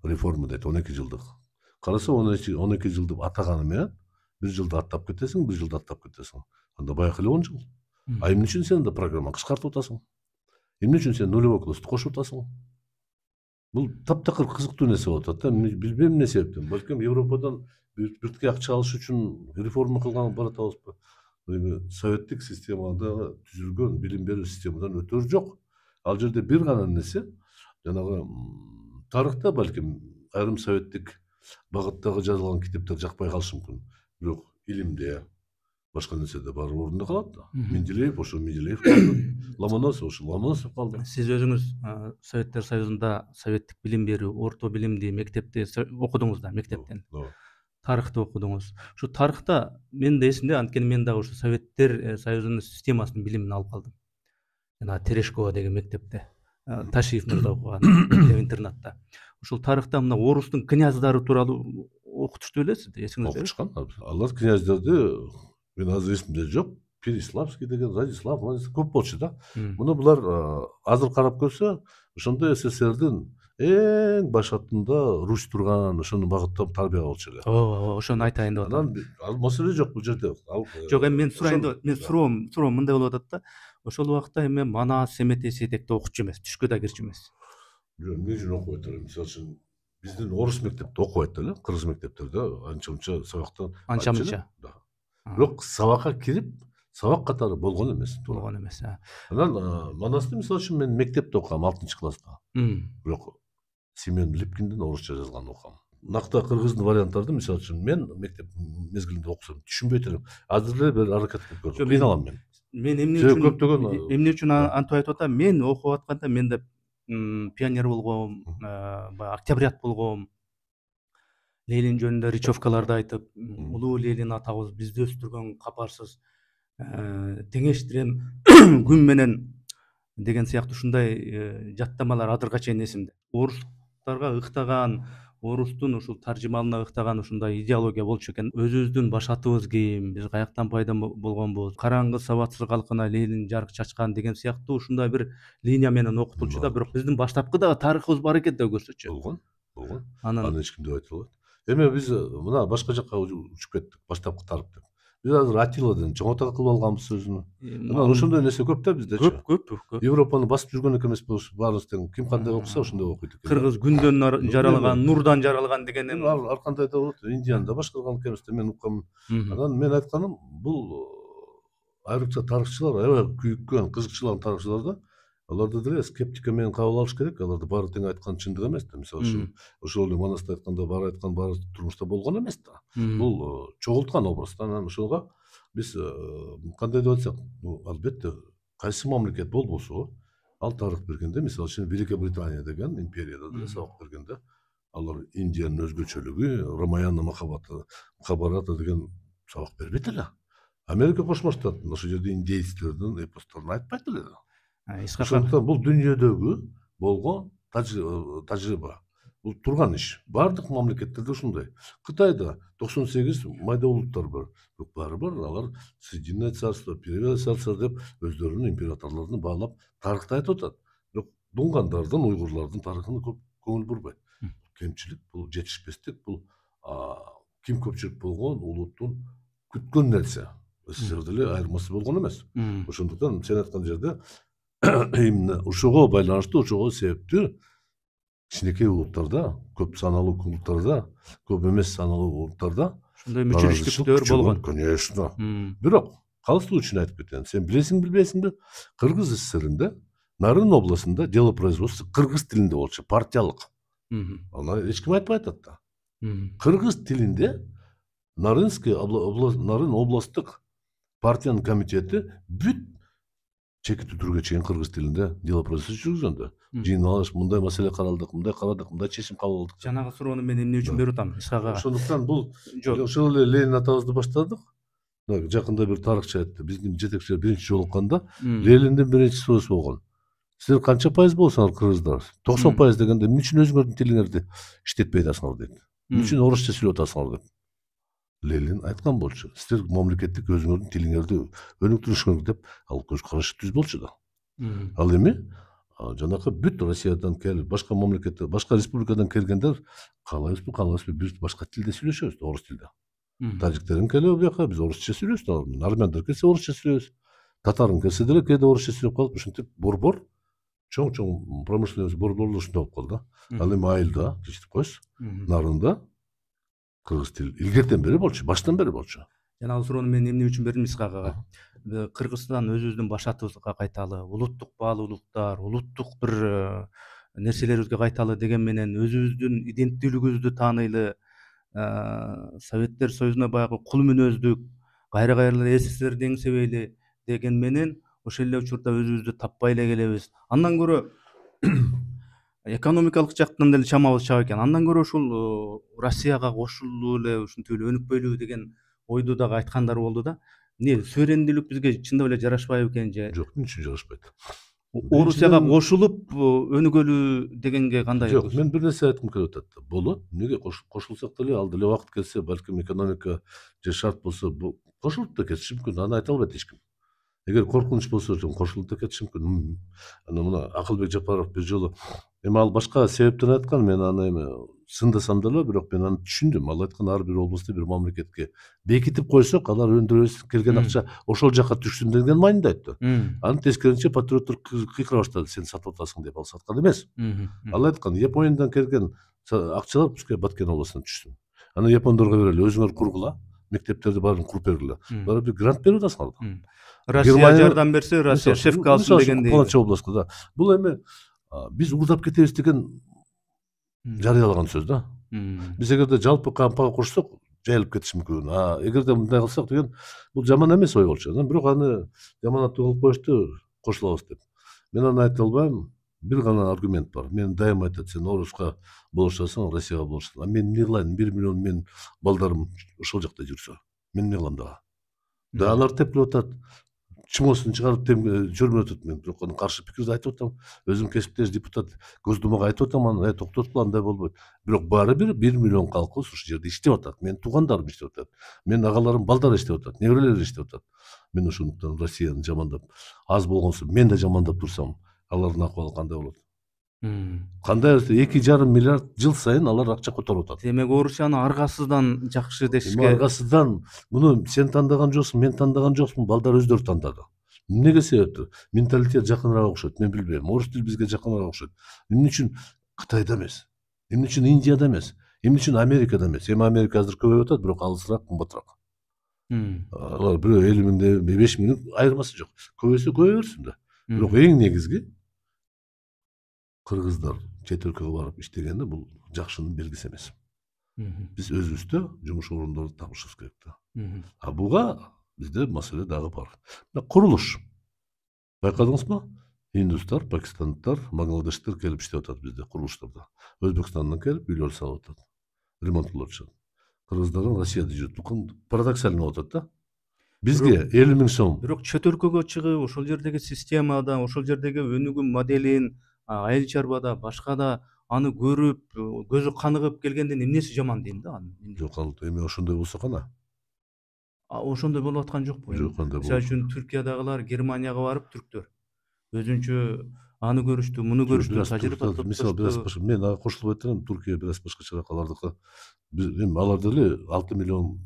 B: Реформа дейт, 12 жылдык. Караса 12 жылдык атаганы менен 1 жылда аттап кетесиң, 1 жылда аттап кетесиң. Анда баягы эле 10 жыл. А эмне үчүн сен да программа кыскартып атасың? Эмне үчүн сен нулевой класты кошуп атасың? Бул таптакыр кызыктуу нерсе болуп атат да. Билбейм эмне себептен. Балким Европадан биртке акча алыш үчүн реформа кылган баратабызбы? Советтик системада түзүлгөн билим берүү системадан өтөр жок. Ал жерде бир гана нерсе, жанагы тарыхта балким айрым советтик багыттагы жазылган китептер жакпай калышы мүмкүн. Бирок илимде, башка нерседе баары орунда калат да. Менделеев ошо Менделеев калды. Ломоносов ошо Ломоносов калды.
A: Сиз өзүңүз Советтер Союзунда советтик билим берүү, орто билимди мектепте окудуңуз да, мектептен. Тарыхты окудуңуз. Ушу тарыхта мен да эсимде, анткени мен дагы ушу Советтер Союзунун системасынын билимин алып калдым. Жана Терешкова деген мектепте. Ташиев мырза окуган интернатта. Ушул тарыхта мына орустун князьдары тууралуу окутушту белесизби? Эсиңизде?
B: Окутушкан. Алар князьдерди мен азыр эсимде жок. Переславский деген, Радислав, көп болчу да. Муну булар азыр карап көрсө, ошондо СССРдин эң баш атында Русь турган, ошону багыттап тарбия болчу эле.
A: Ооба, ошону айтайын деп атам.
B: Ал маселе жок бул жерде.
A: Жок, эми мен сурайын деп, мен суроом мындай болуп атат да. Ошол убакта эми Манас, Семетес этекте окутчу эмес, түшкө да кирчү эмес.
B: эмне үчүн окуп атат? Мисалы үчүн биздин орус мектепте окубайт эле, кыргыз мектептерде анча мынча сабактан
A: Анча мынча.
B: да.
A: А,
B: Бирок сабакка кирип, сабак катары болгон эмес туура.
A: болгон эмес.
B: Анан манасты мисалы үчүн мен мектепте окугам 6-класста. Бирок Семен Липкиндин орусча жазганын окугам. Накта кыргыздын варианттарды мисалы үчүн мен мектеп мезгилинде окусам түшүнбөйт элем. Азыр эле бир аракет кылып көрдүм. Кыйналам мен.
A: Мен эмне
B: Себеби
A: үчүн
B: көптөгөн
A: эмне үчүн антип айтып атам? Мен окуп атканда мен да пионер болгом, баягы октябрят болгом. Ленин жөнүндө речевкаларды айтып, улуу Ленин атабыз бизди өстүргөн капарсыз теңештирем күн менен деген сыяктуу ушундай жаттамалар азыркыга чейин эсимде. Орустарга ыктаган, орустун ушул таржымалына ыктаган ушундай идеология болчу экен. Өзүбүздүн башатыбыз ким, биз каяктан пайда болгонбуз, караңгы сабатсыз калкына Ленин жарык чачкан деген сыяктуу ушундай бир линия менен окутулчу да, бирок биздин баштапкы дагы тарыхыбыз бар экен деп көрсөтчү.
B: болгон.
A: Анан
B: Аны эч ким деп айта албайт. Эми биз мына башка жакка учуп кеттик, баштапкы тарых деп. Биз азыр Атилладан чоңотак кылып алганбыз сөзүнү. Анан ошондой нерсе көп да биздечи.
A: Көп.
B: Европаны басып жүргөн экенбизби баарыбыз тең. Ким кандай окуса ошондой окуйт экен.
A: Кыргыз күндөн жаралган, нурдан жаралган дегенин
B: Ар кандай да болот. Индияны да башкарган экенбиз деп мен уккам. Анан мен айтканым, бул айрыкча тарыхчылар, аябай күйүккөн, кызыкчылар тарыхчылар да, аларды деле скептика менен кабыл алыш керек. Аларды баары тең айткан чындык эмес да. Мисалы үчүн ошол эле Манасты айтканда баары айткан баары турмушта болгон эмес да. Бул чогулткан образ да. Анан ошого биз кандай деп айтсак, албетте кайсы мамлекет болбосо ал тарых бергенде, мисалы үчүн Великобритания деген империяда деле сабак бергенде, алар Индиянын өзгөчөлүгү, Рамаяна Махабарата деген сабак бербейт эле. Америка Кошмо Штаттарында ошол жерде индейцтердин эпосторун айтпайт эле. Ошондуктан бул дүйнөдөгү болгон тажрыйба. Бул турган иш. Бардык мамлекеттерде ушундай. Кытайда 98 майда улуттар бар. Бирок барыбыр алар Соединенное царство, Первое царство деп өздөрүнүн императорлорун баалап тарыхты айтып атат. Бирок дунгандардын, уйгурлардын тарыхына көп көңүл бурбайт. Кемчилик, бул жетишпестик, бул ким көпчүлүк болгон улуттун күткөн нерсе. СССРде эле айырмасы болгон эмес. Ошондуктан сен айткан жерде именно ошого байланыштуу, ошого себептүү кичинекей улуттарда, көп саналуу улуттарда, көп эмес саналуу улуттарда
A: ушундай мүчүлүштүктөр болгон.
B: Конечно. Бирок калыстуу үчүн айтып кетейин. Сен билесиң билбейсиңби? Кыргыз СССРинде Нарын областында дело производства кыргыз тилинде болчу, партиялык. Аны эч ким айтпай атат да. Кыргыз тилинде Нарын областтык партиянын комитети бүт чекити түргө чейин кыргыз тилинде дело производства жүргүзгөндө. Жыйналыш, мындай маселе каралдык, мындай карадык, мындай чечим кабыл алдык.
A: Жанагы суроону мен эмне үчүн берип атам? Исхак ага.
B: Ошондуктан бул ошол эле Ленин атабызды баштадык. Жакында бир тарыхчы айтты. Биздин жетекчилер биринчи жолукканда Лениндин биринчи суроосу болгон. Силер канча пайыз болсоңор кыргыздар? 90% дегенде эмне үчүн өзүңөрдүн тилиңерди иштетпей атасыңар дейт. Эмне үчүн орусча сүйлөп атасыңар деп. Ленин айткан болчу. Силер мамлекеттик өзүңөрдүн тилиңерди өнүктүрүшүңөр деп ал көз карашы түз болчу да. Ал эми жанакы бүт Россиядан келип, башка мамлекеттер, башка республикадан келгендер каалайбызбы, биз башка тилде сүйлөшөбүз, орус тилде. Тажиктерден келип бияка биз орусча сүйлөшөбүз, армяндар келсе орусча сүйлөбүз. Татарын келсе деле кээде орусча сүйлөп калып, ушинтип борбор, чоң промышленность борборлор ушундай болуп калды. Ал эми айылда, кичинип койсуз, Нарында кыргыз тил илгертен бери болчу, баштан бери болчу.
A: Жанагы суроону мен эмне үчүн бердим Исхак ага? Кыргызстан өзүбүздүн башатыбызга кайталы, улуттук баалуулуктар, улуттук бир нерселерибизге кайталы деген менен өзүбүздүн иденттүүлүгүбүздү тааныйлы, Советтер Союзуна баягы кул мүнөздүк, кайра СССРди эңсебейли деген менен ошол эле учурда өзүбүздү таппай эле келебиз. Андан көрө экономикалык жактан деле чамабыз чаап экен. Андан көрө ушул Россияга кошулуп эле ушинтип эле өнүкпөйлү деген ойду дагы айткандар болду да. Эмне суверендүүлүк бизге чындап эле жарашпайбы экен же?
B: Жок, эмне үчүн жарашпайт?
A: Орусияга кошулуп өнүгөлү дегенге кандай?
B: Жок, мен бир нерсе айткым келип атат. Болот. Эмнеге кошулсак деле, ал деле убакыт келсе, балким экономика же шарт болсо, кошулуп да кетиши мүмкүн. Аны айта албайт эч ким. Эгер коркунуч болсо, кошулуп да кетиши мүмкүн. Аны мына Акылбек Жапаров бир жолу эми ал башка себептен айткан, мен аны эми сындасам деле, бирок мен аны түшүндүм. Ал айткан ар бир облусту бир мамлекетке бекитип койсок, алар өндүрөбүз келген акча ошол жака түшсүн деген маанинде айтты. Анын тескерисинче патриоттор кыйкыра баштады, сен сатып атасың деп. Ал саткан эмес. Ал айткан, Япониядан келген акчалар пускай Баткен областына түшсүн. Аны япондорго берели, өзүңөр кургула, мектептерди баарын куруп бергиле. Баары бир грант берип атасыңар да.
A: Россия жардам берсе, Россия шефке алсын дегендей.
B: Полонча областка да. Бул эми биз уурдап кетебиз деген жарыялаган сөз да. Биз эгерде жалпы кампага кошсок, жайылып кетиши мүмкүн. Эгерде мындай кылсак деген, бул жаман эмес ой болчу. Бирок аны жаманаттуу кылып коюшту, кошулабыз деп. Мен аны айта албайм. Бир гана аргумент бар. Мен дайыма айтат, сен Орусга болушасың, Россияга болушасың. Мен эмне кылайын? 1 миллион мен балдарым ошол жакта жүрсө. Мен эмне кылам дагы? Да алар тепкилеп атат. Чмосун чыгарып жөрмөп атат. Мен бирок аны каршы пикирди айтып атам. Өзүм кесиптеш депутат Госдумага айтып атам, аны токтоткула, андай болбойт. Бирок баары бир 1 миллион калкыбыз ушул жерде иштеп атат. Менин туугандарым иштеп атат. Менин агаларым балдары иштеп атат, неберелери иштеп атат. Мен ошондуктан Россияны жамандап, аз болгонсу мен да жамандап турсам, алардын акыбалы кандай болот? Кандай 2,5 миллиард жыл сайын алар акча которуп атат.
A: Демек Орусияны аргасыздан жакшы дешке.
B: Аргасыздан, муну сен тандаган жоксуң, мен тандаган жокмун, балдар өздөрү тандады. Эмнеге себептир? Менталитет жакыныраак окшойт, мен билбейм. Орус тили бизге жакыныраак окшойт. Эмне үчүн Кытайда эмес? Эмне үчүн Индияда эмес? Эмне үчүн Америкада эмес? Эми Америка азыр көбөйүп атат, бирок алысыраак, кымбатыраак. Алар бирөө 50 миңде 5 миңдин айырмасы жок. Көбөйсө көбөй берсин да. Бирок эң негизги кыргыздар чет өлкөгө барып иштегенде бул жакшынын белгиси эмес. Биз өзүбүздө жумуш орундорду табышыбыз керек да. Буга бизде маселе дагы бар. Курулуш. Байкадыңызбы? Индустар, пакистандыктар, бангладештер келип иштеп атат бизде курулуштарда. Өзбекстандан келип үйлөр салып атат. Ремонт кылып атышат. Кыргыздар Россияда жүрөт. Парадоксально болуп атат да. Бизге 50 миң сом.
A: Бирок чет өлкөгө чыгып, ошол жердеги системада, ошол жердеги өнүгүү моделин, айыл чарбада, башка да аны көрүп, көзү каныгып келгенден эмнеси жаман дейм да аны.
B: Жок, ал эми ошондой болсо кана.
A: Ошондой болуп аткан жокпу?
B: Жок, андай
A: Мисалы үчүн Түркиядагылар Германияга барып, түрктөр өзүнчө аны көрүштү, муну көрүштү, тажрыйба топтошту.
B: Мисалы бир аз башка, мен ага кошулуп айттым, Түркия бир аз башкачараак алардыкы. Эми алар деле 6 миллион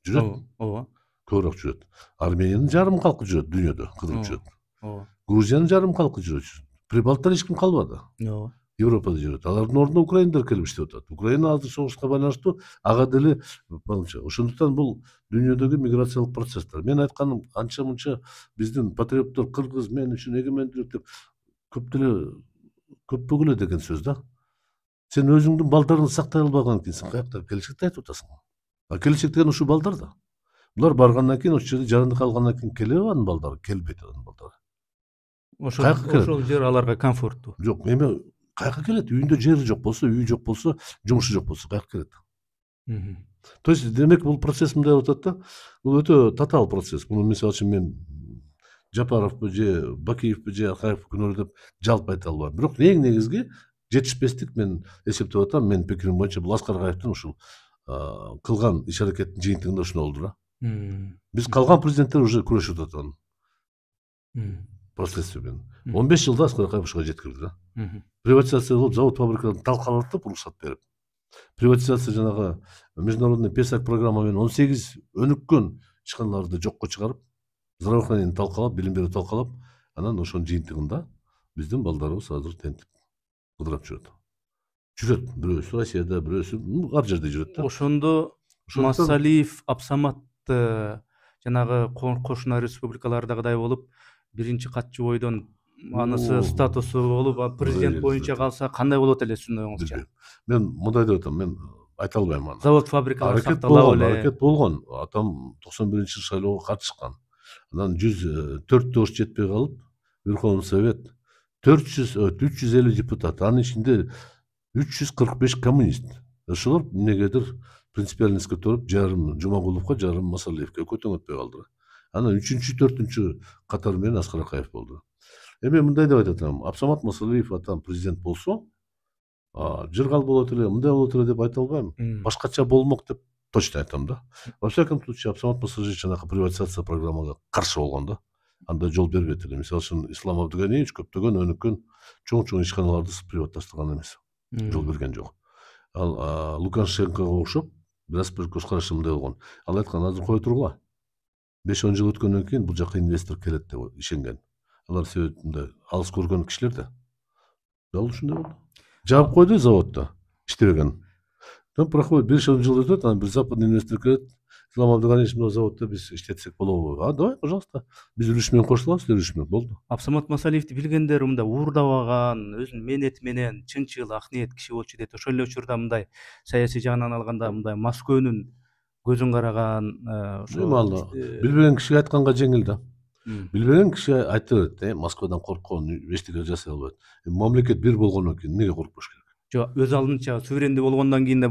B: жүрөт.
A: Ооба.
B: Көбүрөөк жүрөт. Армениянын жарым калкы жүрөт дүйнөдө, кыдырып жүрөт.
A: Ооба.
B: Грузиянын жарым калкы жүрөт. Прибалттар эч ким калбады.
A: Ооба.
B: Европада жүрөт. Алардын ордуна украиндар келип иштеп атат. Украина азыр согушка байланыштуу, ага деле балынча. Ошондуктан бул дүйнөдөгү миграциялык процесстер. Мен айтканым, анча мынча биздин патриоттор кыргыз мен үчүн эгемендүүлүк деп көппөгүлө деген сөз да. Сен өзүңдүн балдарыңды сактай албаган экенсиң, каякта келечекти айтып атасың. Келечек деген ушул балдар да. Булар баргандан кийин ошол жерде жарандык алгандан кийин келеби анын балдары, келбейт анын балдары.
A: Ошол жер аларга комфорттуу.
B: Жок, эми каяка келет? Үйүндө жери жок болсо, үйү жок болсо, жумушу жок болсо каяка келет? То есть демек бул процесс мындай болуп атат да. Бул өтө татаал процесс. Муну мисалы үчүн мен Жапаровпу же Бакиевпу же Акаевпу күнөөлүү деп жалпы айта албайм. Бирок эң негизги жетишпестик мен эсептеп атам. Менин пикирим боюнча бул Аскар Акаевдин ушул кылган иш-аракеттин жыйынтыгында ушуну болду да. Биз калган президенттер уже күрөшүп атат анын последствиялары. 15 жылда Аскар Акаев ушуга жеткирди да. Приватизация болуп, завод фабрикаларды талкалатып, уруксат берип. Приватизация жанагы международный Песак программа менен 18 өнүккөн ишканаларды жокко чыгарып, здравоохранение талкалап, билим берүү талкалап, анан ошонун жыйынтыгында биздин балдарыбыз азыр тентип кыдырап жүрөт. Бирөөсү Россияда, бирөөсү ар жерде жүрөт да.
A: Ошондо Масалиев, Абсамат жанагы кошуна республикалардагыдай болуп, биринчи катчы бойдон анысы статусу болуп, президент боюнча калса кандай болот элесин оюңузча?
B: Мен мындай деп атам, мен айта албайм аны.
A: Завод фабрикалар сакталабы эле.
B: Аракет болгон. Атам 91-жыл шайлоого катышкан. Анан 104 ош жетпей калып, Верховный Совет 350 депутат, анын ичинде 345 коммунист. Ошолор эмнегедир принципиальностько туруп, жарым Жумагуловго, жарым Масалиевке көтөң өтпөй калды. Анан 3-4 катар менен Аскар Акаев болду. Эми мындай деп айтатам, Абсамат Масалиев атам президент болсо, жыргал болот эле, мындай болот эле деп айта албайм. Башкача болмок деп точно айтам да. Во всяком случае, Абсамат Масалиев жанагы приватизация программага каршы болгон да. Анда жол бербейт эле. Мисалы үчүн Ислам Абдыганиевич көптөгөн өнүккөн чоң ишканаларды приватташтырган эмес. Жол берген жок. Ал Лукашенкого окшоп бир аз бир көз карашы мындай болгон. Ал айткан азыр кое тургула. 5-10 жыл өткөндөн кийин бул жака инвестор келет деп ишенген. Алар себеп мындай алыс көргөн кишилер да. Дал ушундай болду. Жаап койду заводду, иштебеген. Там проходит 5-10 жыл өтөт, анан бир западный инвестор келет. Ислам Абдыганиевич, мына заводдо биз иштетсек болобу? Давай, пожалуйста. Биз үлүш менен кошулабыз, үлүш менен болду.
A: Абсамат Масалиевди билгендер мындай уурдабаган, өзүнүн менети менен чынчыл, ак ниет киши болчу дейт. Ошол эле учурда мындай саясий жагынан алганда мындай Москвөнүн көзүн караган,
B: ошо билбеген кишиге айтканга жеңил да. Билбеген киши айта берет, Москвадан корккон, эчтеке жасай албайт. Мамлекет бир болгондон кийин эмнеге коркпош керек?
A: Жок, өз алдынча суверендүү болгондон кийин да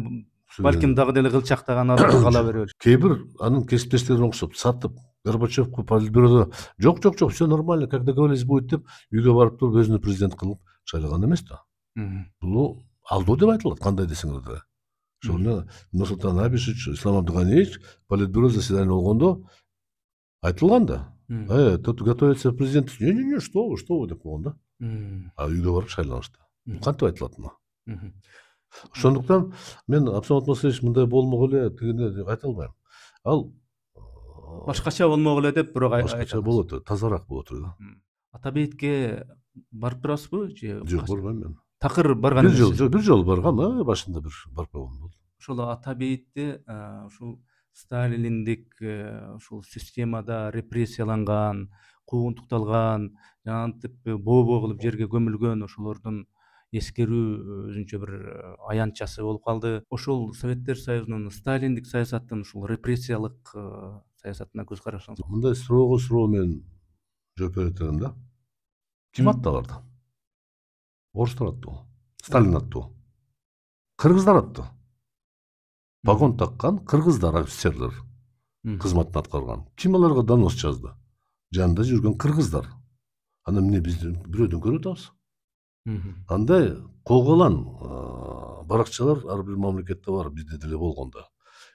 A: балким дагы деле кылчактаган адам кала берет.
B: Кейбир анын кесиптештерине окшоп сатып, Горбачевку политбюродо жок, все нормально, как договорились будет деп үйгө барып туруп өзүнү президент кылып шайлаган эмес да. Бул алдоо деп айтылат, кандай десеңер да. Ошону Нурсултан Абишевич, Ислам Абдыганиевич политбюро заседание болгондо айтылган да. Тут готовится президент. Не, что вы деп болгон да. А үйгө барып шайланышты. Кантип айтылат мына? Ошондуктан мен Абсамат Масалиевич мындай болмок эле дегенде деп айта албайм. Ал
A: башкача болмок эле деп бирок
B: башкача болот, тазараак болот да.
A: Атабекке барып турасызбы же?
B: Жок, барбайм мен.
A: Такыр барган эмессиз?
B: Бир жолу баргам, башында бир барып койгон болду.
A: Ошол Атабекти ушул сталиндик ушул системада репрессияланган, куугунтукталган, жантип бообоо кылып жерге көмүлгөн ошолордун эскерүү өзүнчө бир аянтчасы болуп калды. Ошол Советтер Союзунун сталиндик саясаттын ушул репрессиялык саясатына көз карашыңыз.
B: Мындай суроо менен жооп берет да. Ким атты аларды? Орустар аттыбы? Сталин аттыбы? Кыргыздар атты. Погон таккан кыргыздар, офицерлер кызматын аткарган. Ким аларга донос жазды? Жанында жүргөн кыргыздар. Анда эмне биз бирөөдөн көрүп атабыз? Андай колголан баракчалар ар бир мамлекетте бар, бизде деле болгон да.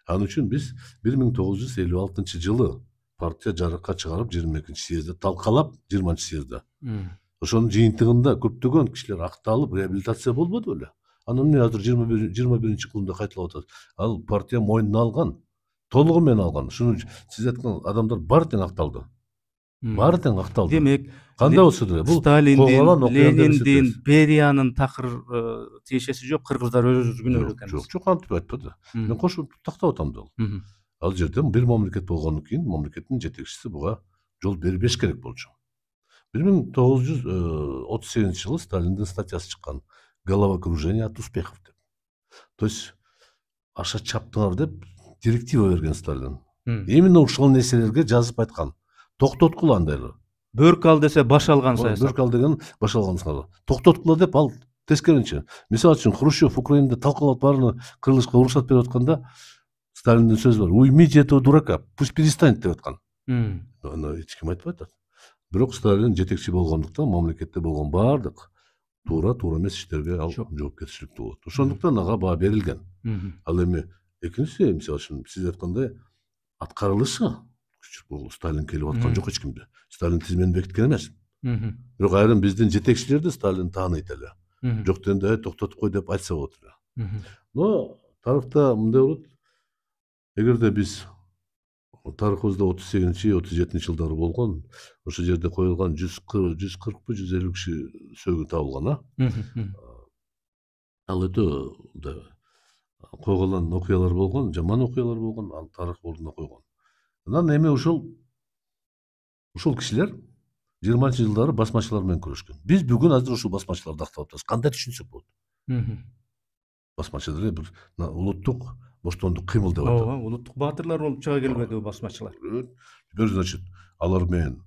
B: Ал үчүн биз 1956-жылы партия жарыкка чыгарып 22-съездде талкалап 20-съездде. Ошонун жыйынтыгында көптөгөн кишилер акталып, реабилитация болбоду беле? Анан эмне азыр 21-кылымда кайталап атат? Ал партия мойнуна алган, толугу менен алган. Ушуну сиз айткан адамдар баары тең акталды. Баары тең акталды.
A: Демек,
B: кандай болсо деле бул
A: Сталиндин, Лениндин, Бериянын такыр тиешеси жок, кыргыздар өзүнүн эле экен.
B: Жок, антип айтпады. Мен кошуп тактап атам да. Ал жерде бир мамлекет болгондон кийин мамлекеттин жетекчиси буга жол бербеш керек болчу. 1938-жылы Сталиндин статьясы чыккан. Головокружение от успехов деп. То есть аша чаптыңар деп директива берген Сталин. Именно ушул нерселерге жазып айткан. Токтоткула андайлар.
A: Бөрк ал десе баш алган саясат.
B: Бөрк ал деген баш алган саясат. Токтоткула деп ал тескеринче. Мисалы үчүн Хрущев Украинада талкалап баарына кырылышка уруксат берип атканда Сталиндин сөзү бар. Уймите этого дурака, пусть перестанет деп аткан. Аны эч ким айтпай атат. Бирок Сталин жетекчи болгондуктан мамлекетте болгон баардык туура эмес иштерге ал жоопкерчиликтүү болот. Ошондуктан ага баа берилген. Ал эми экинчиси, мисалы үчүн сиз айткандай аткарылышы бул Сталин келип аткан жок эч кимди. Сталин тизмени бекиткен эмес. Бирок айрым биздин жетекчилерди Сталин тааныйт эле. Жок дегенде токтотуп кой деп айтса болот эле. Но тарыхта мындай болот. Эгерде биз тарыхыбызда 38-37 жылдары болгон, ошол жерде коюлган 140 150 киши сөөгү табылган, ал өтө койгон окуялар болгон, жаман окуялар болгон, ал тарых ордуна койгон. Анан эми ушул кишилер 20-жылдары басмачылар менен күрөшкөн. Биз бүгүн азыр ушул басмачыларды актап атабыз. Кандай түшүнсөк болот? Басмачы деле бир улуттук боштондук кыймыл деп атат.
A: Ооба, улуттук баатырлар болуп чыга келбедиби басмачылар?
B: Бир значит, алар менен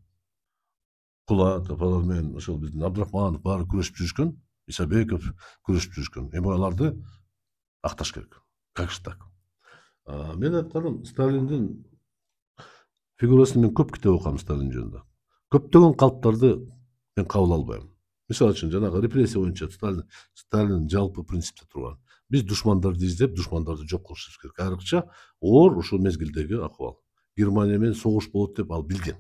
B: Кулатов, алар менен ошол биздин Абдрахманов баары күрөшүп жүрүшкөн, Исабеков күрөшүп жүрүшкөн. Эми аларды акташ керек. Как же так? Мен айтканым, Сталиндин фигурасын мен көп китеп окугам Сталин жөнүндө. Көптөгөн калыптарды мен кабыл албайм. Мисалы үчүн жанагы репрессия боюнча Сталин жалпы принципте турган. Биз душмандарды издеп, душмандарды жок кылышыбыз керек. Айрыкча оор ушул мезгилдеги акыбал. Германия менен согуш болот деп ал билген.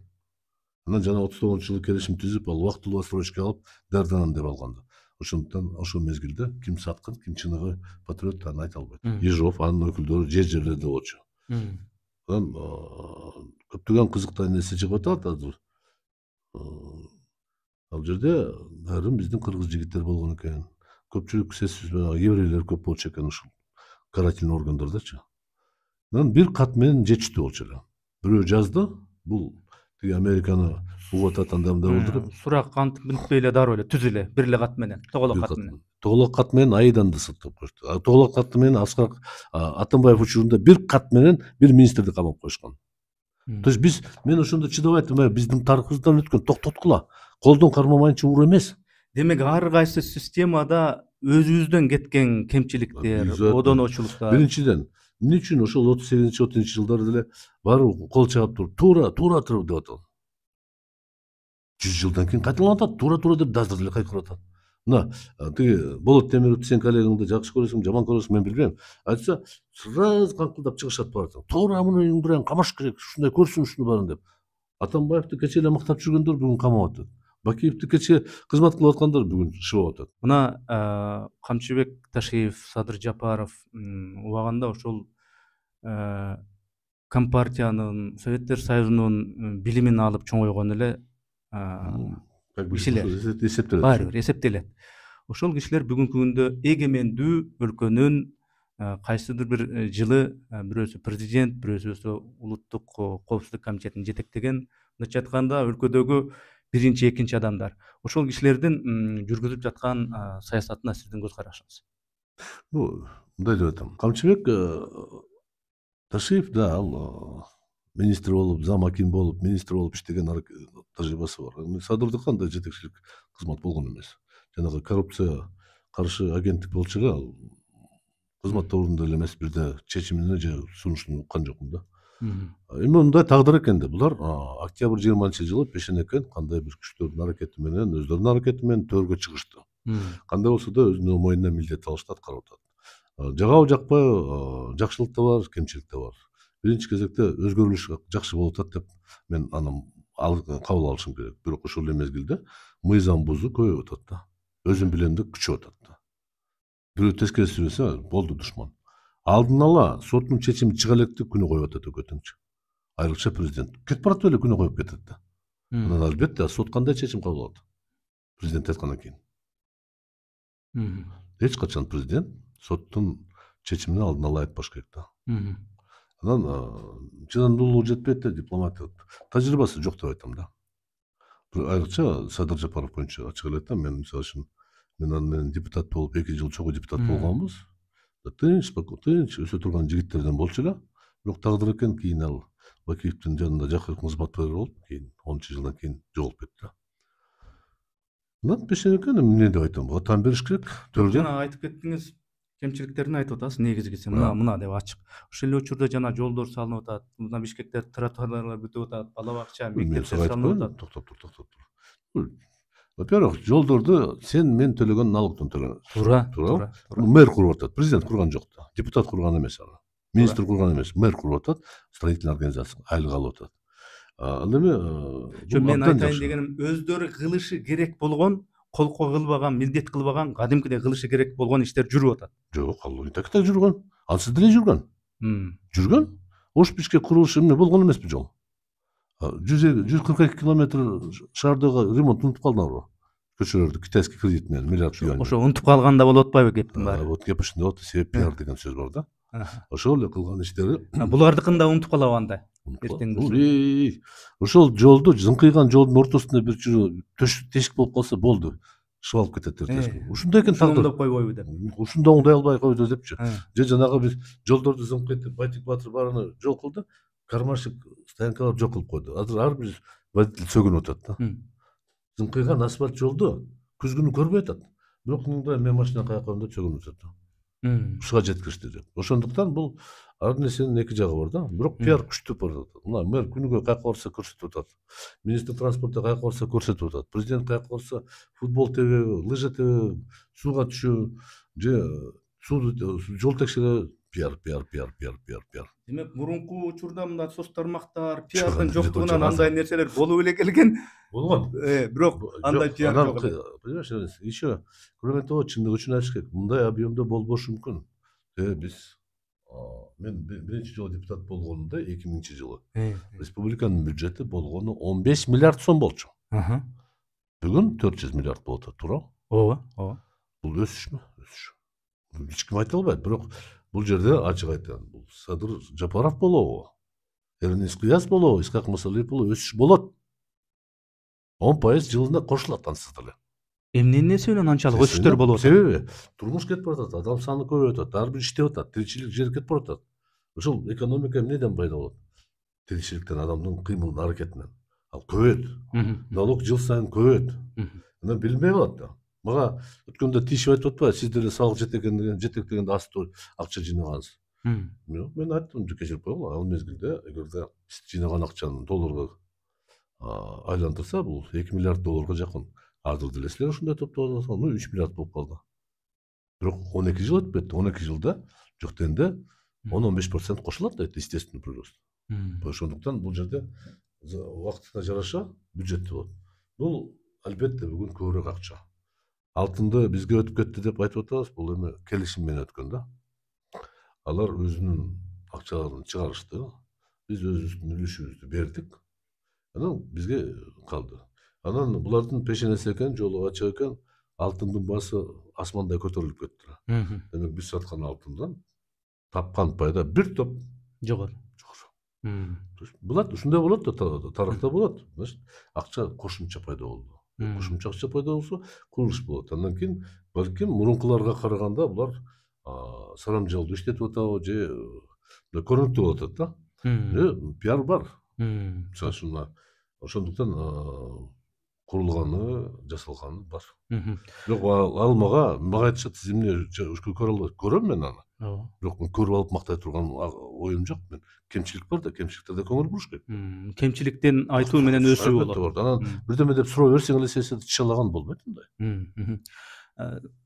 B: Анан жана 39-жылы келишим түзүп, ал убактылуу отсрочка алып, Дарданан деп алганда. Ошондуктан ошол мезгилде ким саткын, ким чыныгы патриот аны айта албайт. Ежов анын өкүлдөрү жерлерде болчу. Анан көптөгөн кызыктуу нерсе чыгып атат азыр. Ал жерде айрым биздин кыргыз жигиттери болгон экен. Көпчүлүк сөзсүз менен еврейлер көп болчу экен ушул карательный органдардачы. Анан бир кат менен жетиштүү болчу эле. Бирөө жазды, бул тиги Американы угуп атат андай болду деп.
A: Сурак кантип мынтпей эле дароо эле түз эле, бир эле кат менен, тоголок кат менен.
B: Тоголок кат менен Айданды сыктап коюшту. Тоголок кат менен Аскар Атамбаев учурунда бир кат менен бир министрди камап коюшкан. То есть мен ошондо чыдабай айттым, биздин тарыхыбыздан өткөн токтоткула. Колдон кармамайынча уур эмес.
A: Демек ар кайсы системада өзүбүздөн кеткен кемчиликтер, одоночулуктар.
B: Биринчиден, эмне үчүн ошол 38-30 жылдары деле баары кол чаап туруп, туура туруп деп атат. 100 жылдан кийин кайталанып атат, туура деп азыр деле кайкырып атат. Мына тиги Болот Темировду сен коллегаңды жакшы көрөсүң, жаман көрөсүң, мен билбейм. Айтса, сразу каңкылдап чыгышат баратың. Туура муну бирең камаш керек, ушундай көрсүн ушуну барын деп. Атамбаевди кече эле мактап жүргөндөр бүгүн камап атат. Бакиевди кече кызмат кылып аткандар бүгүн шыбап атат.
A: Мына Камчыбек Ташиев, Садыр Жапаров убагында ошол Компартиянын, Советтер Союзунун билимин алып чоңойгон эле кишилер баары бир эсептелет. Ошол кишилер бүгүнкү күндө эгемендүү өлкөнүн кайсыдыр бир жылы бирөөсү президент, бирөөсү улуттук коопсуздук комитетин жетектеген, мындайча айтканда өлкөдөгү биринчи, экинчи адамдар. Ошол кишилердин жүргүзүп жаткан саясатына сиздин көз карашыңыз?
B: Мындай деп атам. Камчыбек Ташиев да ал министр болуп, зам аким болуп, министр болуп иштеген тажрыйбасы бар. Садырдыкы кандай жетекчилик кызмат болгон эмес. Жанагы коррупция каршы агенттик болчу эле, ал кызматта орунда эле эмес, бирде чечимине же сунушун уккан жокмун да. Эми мындай тагдыр экен да. Булар октябрь 20-жылы Пешенекен кандай бир күчтөрдүн аракети менен, өздөрүнүн аракети менен төргө чыгышты. Кандай болсо да өзүнүн мойнуна милдет алышты, аткарып атат. Жагабы жакпайбы, жакшылык да бар, кемчилик да бар. Биринчи кезекте өзгөрүлүш жакшы болуп атат деп мен аны кабыл алышым керек. Бирок ошол эле мезгилде мыйзам бузуу көбөйүп атат да. Өзүн билемдик күчөп атат да. Бирөө тескери сүйлөсө болду душман. Алдын ала соттун чечими чыга электи күнү коюп атат өкмөтүнчү. Айрыкча президент кетип баратып эле күнү коюп кетет да. Анан албетте сот кандай чечим кабыл алат? Президент айткандан кийин. Эч качан президент соттун чечимине алдын ала айтпаш керек да. Анан чыдамдуулугу жетпейт да, дипломатия тажрыйбасы жок деп айтам да. Айрыкча Садыр Жапаров боюнча ачык эле айтам, мен мисалы үчүн мен аны менен депутат болуп 2 жыл чогуу депутат болгонбуз. Тынч өсө турган жигиттерден болчу эле. Бирок тагдыр экен, кийин ал Бакиевдин жанында жакын кызматкер болуп, кийин 10 жылдан кийин жоголуп кетти. Анан Пешенекен эмне деп айтам, атан бериш керек.
A: Жана айтып кеттиңиз, кемчиликтерин айтып атасыз, негизгиси мына деп ачык. Ошол эле учурда жана жолдор салынып атат, мына Бишкекте тротуарлар бүтүп атат, бала бакча, мектептер салынып атат.
B: Токтоп тур. Во-первых, жолдорду сен мен төлөгөн налогдон төлөнөбүз.
A: Туура.
B: Мэр куруп атат, президент курган жок да. Депутат курган эмес аны. Министр курган эмес, мэр куруп атат, строительный организация айлык алып атат. Ал эми
A: мен айтайын дегеним, өздөрү кылышы керек болгон, колко кылбаган, милдет кылбаган, кадимкидей кылышы керек болгон иштер жүрүп атат.
B: Жок, ал так жүргөн. Ансыз деле жүргөн. Жүргөн. Ош Бишкек курулушу эмне болгон эмеспи жол? 142 километр шаардагы ремонт унутуп калдыңарбы? Көчөлөрдү китайский кредит менен миллиард юань.
A: Ошо унутуп калганда болуп атпайбы кептин баары?
B: Вот кеп ушундай болот, себеп пиар деген сөз бар да. Ошол эле кылган иштери.
A: Булардыкын да унутуп калабы анда?
B: Ошол жолду, зыңкыйган жолдун ортосунда бир тешик болуп калса болду. Шыбалып кетет тешик. Ушундай экен тагдыр.
A: Оңдоп койбойбу деп.
B: Ушунда оңдой албай койду депчи. Же жанагы биз жолдорду зыңкыйтып, Байтик Батыр баарына жол кылды. Кармашык стоянкалар жок кылып койду. Азыр ар бир водитель сөгүнүп атат да. Зыңкыйган асфальт жолду күз күнү көрбөй атат. Бирок мындай мен машина кая коем деп сөгүнүп атат да. Ушуга жеткиришти деп. Ошондуктан бул ар нерсенин эки жагы бар да. Бирок пиар күчтүү барат. Мына мэр күнүгө каяка барса көрсөтүп атат. Министр транспортто каяка барса көрсөтүп атат. Президент каяка барса футбол тебеби, лыжа тебеби, сууга түшөбү же жол текшереби, пиар.
A: Демек мурунку учурда мындай соц тармактар
B: Жок,
A: пиардын
B: анда
A: жоктугунан
B: жок,
A: андай нерселер болуп эле келген.
B: болгон.
A: Бирок андай пиар
B: Анан,
A: жок эле.
B: понимаешь, еще кроме того, чындык үчүн айтыш керек. Мындай объемдо болбошу мүмкүн. Биз мен биринчи жолу депутат болгонумда 2000-жылы республиканын бюджети болгону 15 миллиард сом болчу. Бүгүн 400 миллиард болуп атат, туурабы?
A: Ооба.
B: Бул өсүшмү? Өсүш. Эч ким айта албайт, бирок бул жерде ачык айтам. Бул Садыр Жапаров болобу? Эрнис Кыяз болобу? Исхак Масалиев болобу? Өсүш болот. 10% жылына кошулат ансыз деле.
A: Эмненин эсебинен анчалык өсүштөр болуп атат?
B: Себеби турмуш кетип баратат, адам саны көбөйүп атат, ар бир иштеп атат, тиричилик жетип баратат. Ошол экономика эмнеден пайда болот? Тиричиликтен, адамдын кыймылынан, аракетинен. Ал көбөйөт. Налог жыл сайын көбөйөт. Аны билбей калат да. Мага өткөндө тиешип айтып атпайбы, сиз деле салык жетектегенде асты акча жыйнагансыз. Мен айттым, кечирип койгула, ал мезгилде эгерде жыйнаган акчаны долларга айландырса, бул 2 миллиард долларга жакын. Азыр деле силер ушундай топтоп атасыңар, 3 миллиард болуп калды. Бирок 12 жыл өтүп кетти. 12 жылда жок дегенде 10-15% кошулат да, естественный прирост. Ошондуктан бул жерде убактына жараша бюджет болот. Бул албетте бүгүн көбүрөөк акча. Алтынды бизге өтүп кетти деп айтып атабыз, бул эми келишим менен өткөн да. Алар өзүнүн акчаларын чыгарышты. Биз өзүбүздүн үлүшүбүздү бердик. Анан бизге калды. Анан булардын пешенеси экен, жолу ачык экен, алтындын баасы асмандай көтөрүлүп кетти. Демек биз саткан алтындан тапкан пайда бир топ
A: жогору.
B: Болот, ушундай болот да, тарыхта болот. Акча кошумча пайда болду. Кошумча акча пайда болсо, курулуш болот. Андан кийин балким мурункуларга караганда булар сарамжалдуу иштетип атабы же көрүнүктүү болуп атат да. Пиар бар. Ошондуктан курулганы, жасалганы бар. Бирок ал мага айтышат, сиз эмне көрө албайсыз? Көрөм мен аны. Бирок мен көрүп алып мактай турган оюм жок. Мен кемчилик бар да, кемчиликтерде көңүл буруш керек.
A: Кемчиликтен айтуу менен өсүү болот.
B: Анан бирдеме деп суроо берсең эле сесип чылаган болбойт мындай.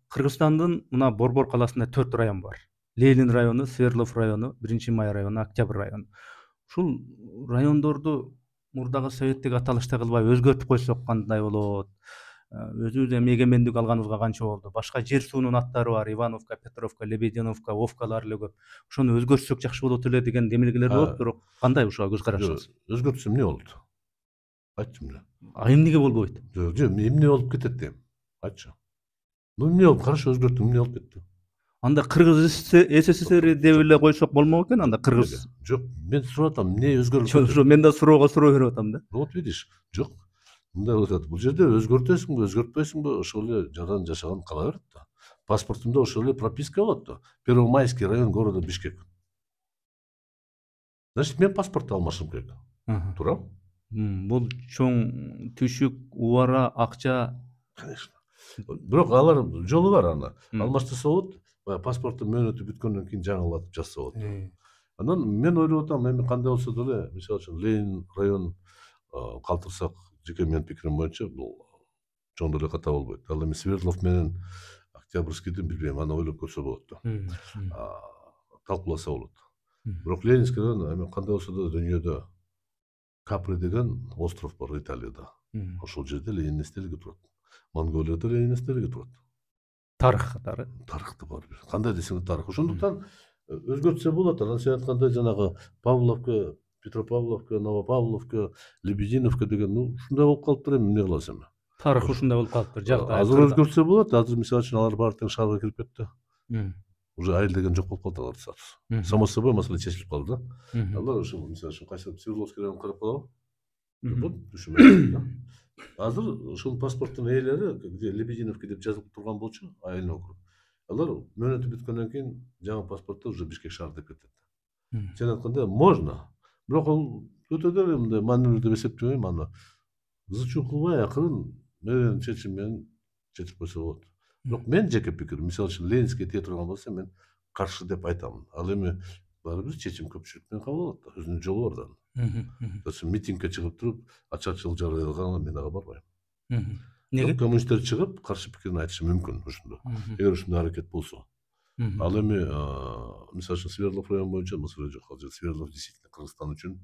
A: Кыргызстандын мына Борбор каласында 4 район бар. Ленин району, Свердлов району, 1-Май району, Октябрь району. Ушул райондорду мурдагы советтик аталышта кылбай өзгөртүп койсок кандай болот? Өзүбүз эми эгемендик алганыбызга канча болду? Башка жер суунун аттары бар. Ивановка, Петровка, Лебединовка, Вовкалар эле көп. Ошону өзгөртсөк жакшы болот эле деген демилгелер болот, бирок кандай ушуга көз карашыңыз?
B: Өзгөртсөм эмне болот? Айтчы эмне?
A: Эмнеге болбойт?
B: Жок, эмне болуп кетет дейм. Айтчы. Эмне болуп, карашы өзгөрттүм, эмне болуп кетти?
A: Анда Кыргыз СССР деп эле койсок болмок экен, анда Кыргыз.
B: Жок, мен сурап атам, эмне өзгөрүп?
A: Мен да суроого суроо берип атам да.
B: Вот видишь, жок. Мындай болуп атат. Бул жерде өзгөртөсүңбү, өзгөртпөйсүңбү, ошол эле жаран жашаган кала берет да. Паспортумда ошол эле прописка болот да. Первомайский район города Бишкек. Значит, мен паспорт алмашым керек. Туурабы?
A: Бул чоң түшүк, убара, акча.
B: Конечно. Бирок алар жолу бар аны. Алмаштырса болот. Паспорттун мөөнөтү бүткөндөн кийин жаңылатып жазса болот. Анан мен ойлоп атам, эми кандай болсо деле, мисалы үчүн Ленин район калтырсак, жеке менин пикирим боюнча бул чоң деле ката болбойт. Ал эми Свердлов менен Октябрьскийди билбейм, аны ойлоп көрсө болот да. Талкууласа болот. Бирок Ленинский район эми кандай болсо да дүйнөдө Капри деген остров бар Италияда. Ошол жерде Ленин эстелиги турат. Монголияда Ленин эстелиги турат.
A: Тарых катары.
B: Тарыхты бар. Кандай десең тарых. Ошондуктан өзгөртсө болот. Анан сен айткандай жанагы Павловка, Петропавловка, Новопавловка, Лебединовка деген, ушундай болуп калыптыр эми, эмне кыласың эми?
A: Тарых ушундай болуп калыптыр. Жакта.
B: Азыр өзгөртсө болот. Азыр мисалы үчүн алар баары тең шаарга кирип кетти. Уже айыл деген жок болуп калды алар статус. Само собой маселе чечилип калды да. Алар ушул мисалы үчүн кайсы Свердловский район карап калабы? Вот түшүнбөйм. Азыр ушул паспорттун ээлери, где Лебединовка деп жазылып турган болчу, айылын округ. Алар мөөнөтү бүткөндөн кийин жаңы паспортто уже Бишкек шаар деп кетет. Сен айткандай можно. Бирок ал өтө деле мындай маневр деп эсептебейм, аны зычуу кылбай акырын мээрен чечим менен чечип койсо болот. Бирок мен жеке пикирим, мисалы үчүн Ленинский тие турган болсо мен каршы деп айтамын. Ал эми баарыбыз чечим көпчүлүк менен кабыл алат да, өзүнүн жолу бар да. Митингге чыгып туруп, ачарчылык жарыялаганга мен ага барбайм.
A: Неге?
B: Коммунисттер чыгып каршы пикирин айтышы мүмкүн ошондо. Эгер ушундай аракет болсо. Ал эми мисалы үчүн Свердлов району боюнча Мысыр жок. Азыр Свердлов действительно Кыргызстан үчүн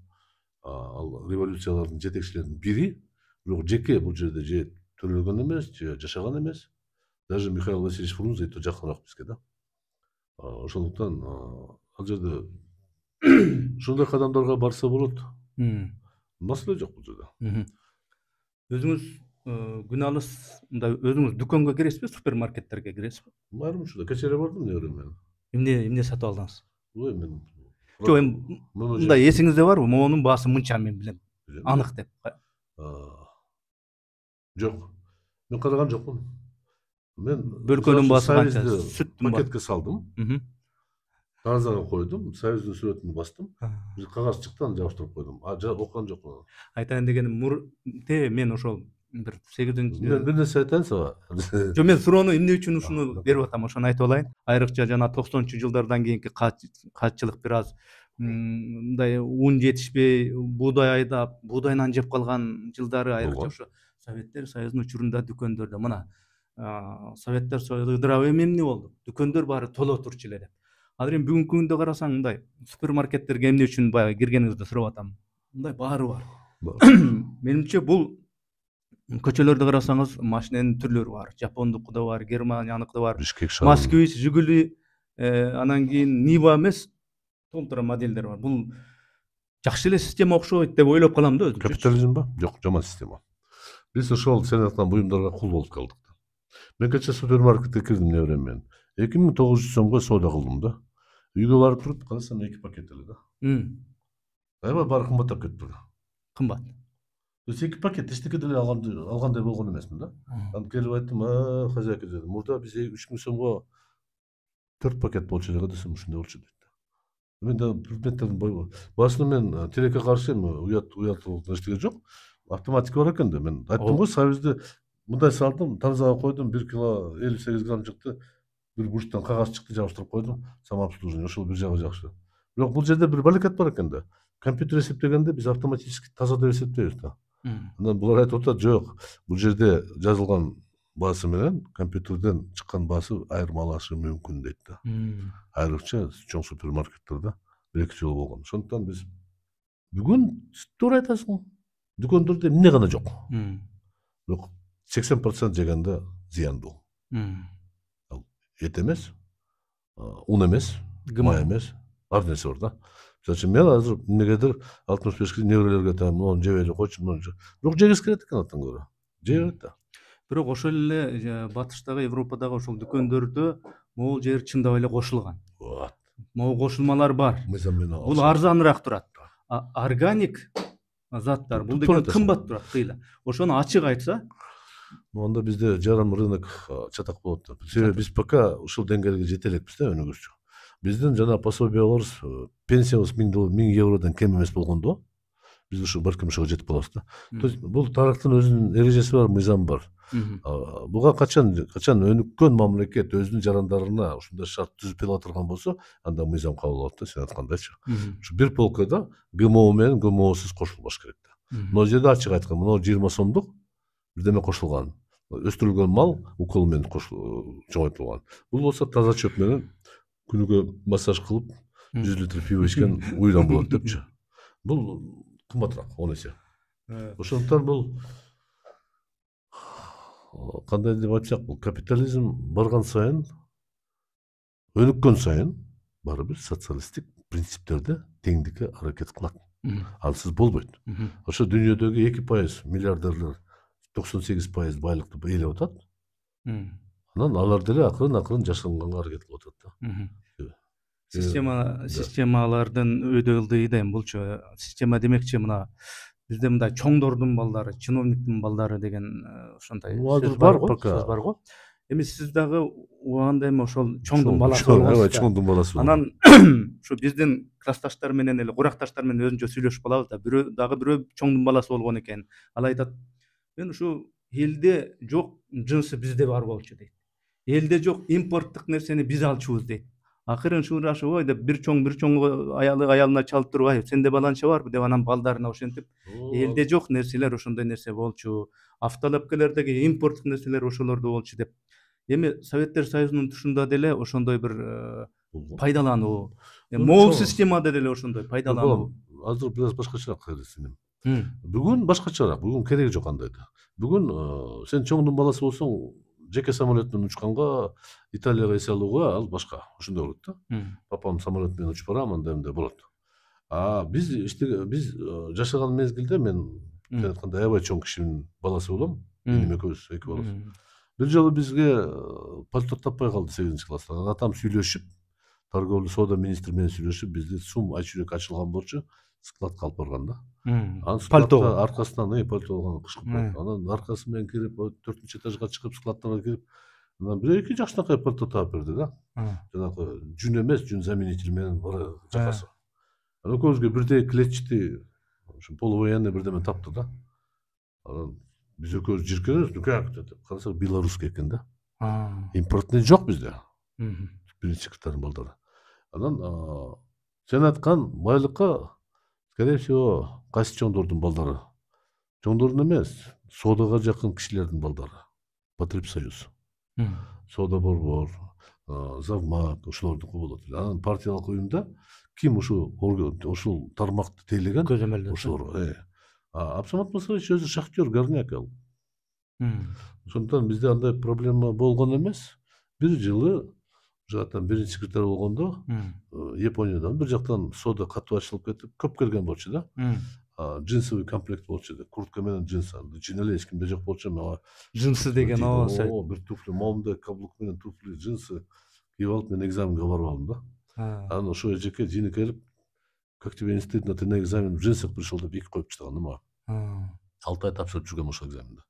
B: ал революциялардын жетекчилеринин бири, бирок жеке бул жерде же төрөлгөн эмес, же жашаган эмес. Даже Михаил Васильевич Фрунзе жакыныраак бизге да. Ошондуктан ал жерде ушундай кадамдарга барса болот. Маселе жок бул жерде.
A: Өзүңүз күн алыс мындай өзүңүз дүкөнгө киресизби, супермаркеттерге киресизби?
B: Айрым учурда кечээ бардым мен.
A: Эмне сатып алдыңыз?
B: Ой, мен
A: Жок, эми мындай эсиңизде барбы? Моунун баасы мынча мен билем. Анык деп.
B: Жок. Мен караган жокмун. Мен
A: Бөлкөнүн баасы канча?
B: Сүттүн пакетке салдым. Таразага койдум, Союздун сүрөтүн бастым. Бир кагаз чыкты, аны жабыштырып койдум. Окуган жокмун.
A: Айтайын дегеним мен ошол бир 8-нчи
B: Мен бир нерсе айтайын сага.
A: Жок, мен суроону эмне үчүн ушуну берип атам, ошону айтып алайын. Айрыкча жана 90-чы жылдардан кийинки катчылык бир аз мындай ун жетишпей, буудай айдап, буудайынан жеп калган жылдары айрыкча ошо Советтер Союзунун учурунда дүкөндөрдө мына Советтер Союзу ыдырап эмне болду? Дүкөндөр баары толо турчу эле деп. Азыр эми бүгүнкү күндө карасаң мындай супермаркеттерге эмне үчүн баягы киргениңизди сурап атам. Мындай баары бар. Менимче бул көчөлөрдө карасаңыз машиненин түрлөрү бар. Жапондуку да бар, Германияныкы да бар. Москвич, Жигули, анан кийин Нива эмес, толтура модельдер бар. Бул жакшы эле система окшойт деп ойлоп калам да өзүм.
B: Капитализмби? Жок, жаман система. Биз ошол сен айткан буюмдарга кул болуп калдык. Мен кечээ супермаркетке кирдим, эмне берем мен? 2900 сомго соода кылдым да. Үйгө барып туруп карасам 2 пакет эле да. Аябай баары кымбаттап кетти. Кымбат. 2 пакет эчтеке деле алгандай болгон эмесмин да. Анан келип айттым, хозяйка дедим, мурда биз 3000 сомго 4 пакет болчу эле десем, ушундай болчу дейт. Мен да предметтердин башында мен тилекке каршы уят эчтеке жок. Автоматика бар экен да. Мен айттым го, Союзду мындай салдым, таразага койдум, 1 кило 58 грамм чыкты. Бир бурчтан кагаз чыкты, жабыштырып койдум. Самообслуживание, ошол бир жагы жакшы. Бирок бул жерде бир балекат бар экен да. Компьютер эсептегенде биз автоматически таза деп эсептейбиз да. Анан булар айтып атат, жок, бул жерде жазылган баасы менен компьютерден чыккан баасы айырмалашы мүмкүн дейт да. Айрыкча чоң супермаркеттерде бир-эки жолу болгон. Ошондуктан биз бүгүн туура айтасың, дүкөндөрдө эмне гана жок. Бирок 80% жегенде зыян бул. Эт эмес, ун эмес, май эмес, ар нерсе бар да. Мисалы үчүн мен азыр эмнегедир 65 неберелерге айтам, муну жебей эле койчу, бирок жегиси келет экен аттан көрө. Жебейт да. Бирок
A: ошол эле батыштагы, Европадагы ошол дүкөндөрдө могул жер чындап эле кошулган. Могул кошулмалар бар. Бул арзаныраак турат. Органик заттар бул деген кымбат турат кыйла. Ошону ачык айтса,
B: анда бизде жарым рынок чатак болот да. Себеби биз пока ушул деңгээлге жете элекпиз да өнүгүүчү. Биздин жана пособияларыбыз, пенсиябыз 1000 евродон кем эмес болгондо, биз ушу балким ошого жетип калабыз да. То есть бул тарыхтын өзүнүн эрежеси бар, мыйзамы бар. Буга качан өнүккөн мамлекет өзүнүн жарандарына ушундай шарт түзүп бере турган болсо, анда мыйзам кабыл болот да, сен айткандайчы. Ушу бир полкада ГМО менен ГМОсуз кошулбаш керек да. Могу жерде ачык айткан, мына 20 сомдук бирдеме кошулган. Өстүрүлгөн мал укол менен чоңойтулган. Бул болсо таза чөп менен күнүгө массаж кылып 100 литр пиво ичкен уйдан болот депчи. Бул кымбатыраак 10 эсе. Ошондуктан бул кандай деп айтсак, бул капитализм барган сайын, өнүккөн сайын баарыбир социалисттик принциптерде теңдикке аракет кылат. Ансыз болбойт. Ошо дүйнөдөгү 2% миллиардерлер 98% байлыкты ээлеп атат. Анан алар деле акырын жашаганга аракет кылып атат
A: да. Системалардын өйдө ылдыйы да эми булчу. Система демекчи мына бизде мындай чоңдордун балдары, чиновниктин балдары деген ошондой сөз бар го. Эми сиз дагы убагында эми ошол чоңдун баласы болосуз.
B: Чоңдун баласы.
A: Анан ушу биздин классташтар менен эле, куракташтар менен өзүнчө сүйлөшүп калабыз да. Бирөө чоңдун баласы болгон экен. Ал айтат, мен ушу элде жок жынсы бизде бар болчу дейт. Элде жок импорттук нерсени биз алчубуз дейт. Акырын шуурашып, ой деп бир чоңго аялына чалып туруп, ай сенде баланча барбы деп анан балдарына ошентип, элде жок нерселер ошондой нерсе болчу, автолапкалердеги импорттук нерселер ошолордо болчу деп Эми Советтер Союзунун тушунда деле ошондой бир
B: болгон.
A: пайдалануу,
B: Ну,
A: могул
B: чоң.
A: системада деле ошондой пайдалануу.
B: Азыр бир аз башкачараак кайрысынем.
A: М.
B: Бүгүн башкачараак, бүгүн кереги жок андайды. Бүгүн сен чоңдун баласы болсоң, жеке самолет менен учканга, Италияга эс алууга ал башка. Ошондой болот да. Папам самолет менен учуп барам, андай мындай болот. Биз жашаган мезгилде мен айтканда аябай чоң кишинин баласы болом. Энем экөөбүз, эки балабыз. Бир жолу бизге пальто таппай калды 8 класста. Атам сүйлөшүп, торговле соода министри менен сүйлөшүп, бизди сум айчүрөк ачылган болчу складка алып барган да. Анан складка аркасынан пальто алган кышкып коюп, анан аркасы менен кирип 4-нчы этажга чыгып, складтан кирип, анан бир-эки жакшынакай пальто таап берди да. Жанагы жүн эмес, жүн заменитель менен жакасы. Анан экөөбүзгө бирдей клетчатый, ушу полувоенный бирдеме тапты да. Анан биз экөөбүз жиркенебиз, как деп карасак, белорусский экен да. Импортный жок бизде. Биринчи секретарьдын балдары. Анан сен айткан байлыкка, скорее всего, кайсы чоңдордун балдары. Чоңдордун эмес, соодага жакын кишилердин балдары. Потребсоюз. Соода борбор, завмак, ошолордуку болот. Анан партиялык уюмда ким ушул тармакты тейлеген?
A: Көзөмөлдөө.
B: Ошолор. Абсамат Масарович өзү шахтер, горняк ал. Ошондон бизде андай проблема болгон эмес. Бир жылы жактан биринчи секретарь болгондо Япониядан бир жактан соода катуу ачылып кетип, көп келген болчу да. Джинсовый комплект болчу да. Куртка менен джинс. Чын эле эч кимде жок болчу.
A: Джинсы деген
B: бир туфли, моундай каблук менен туфли, джинсы кийип алып мен экзаменге барып алдым да. Анан ошо эжеке жини келип, как тебе не стыдно, ты на экзамен в джинсах пришел деп 2 коюп чыган да мага. 6 ай тапшырып жүргөм ошол экзаменди.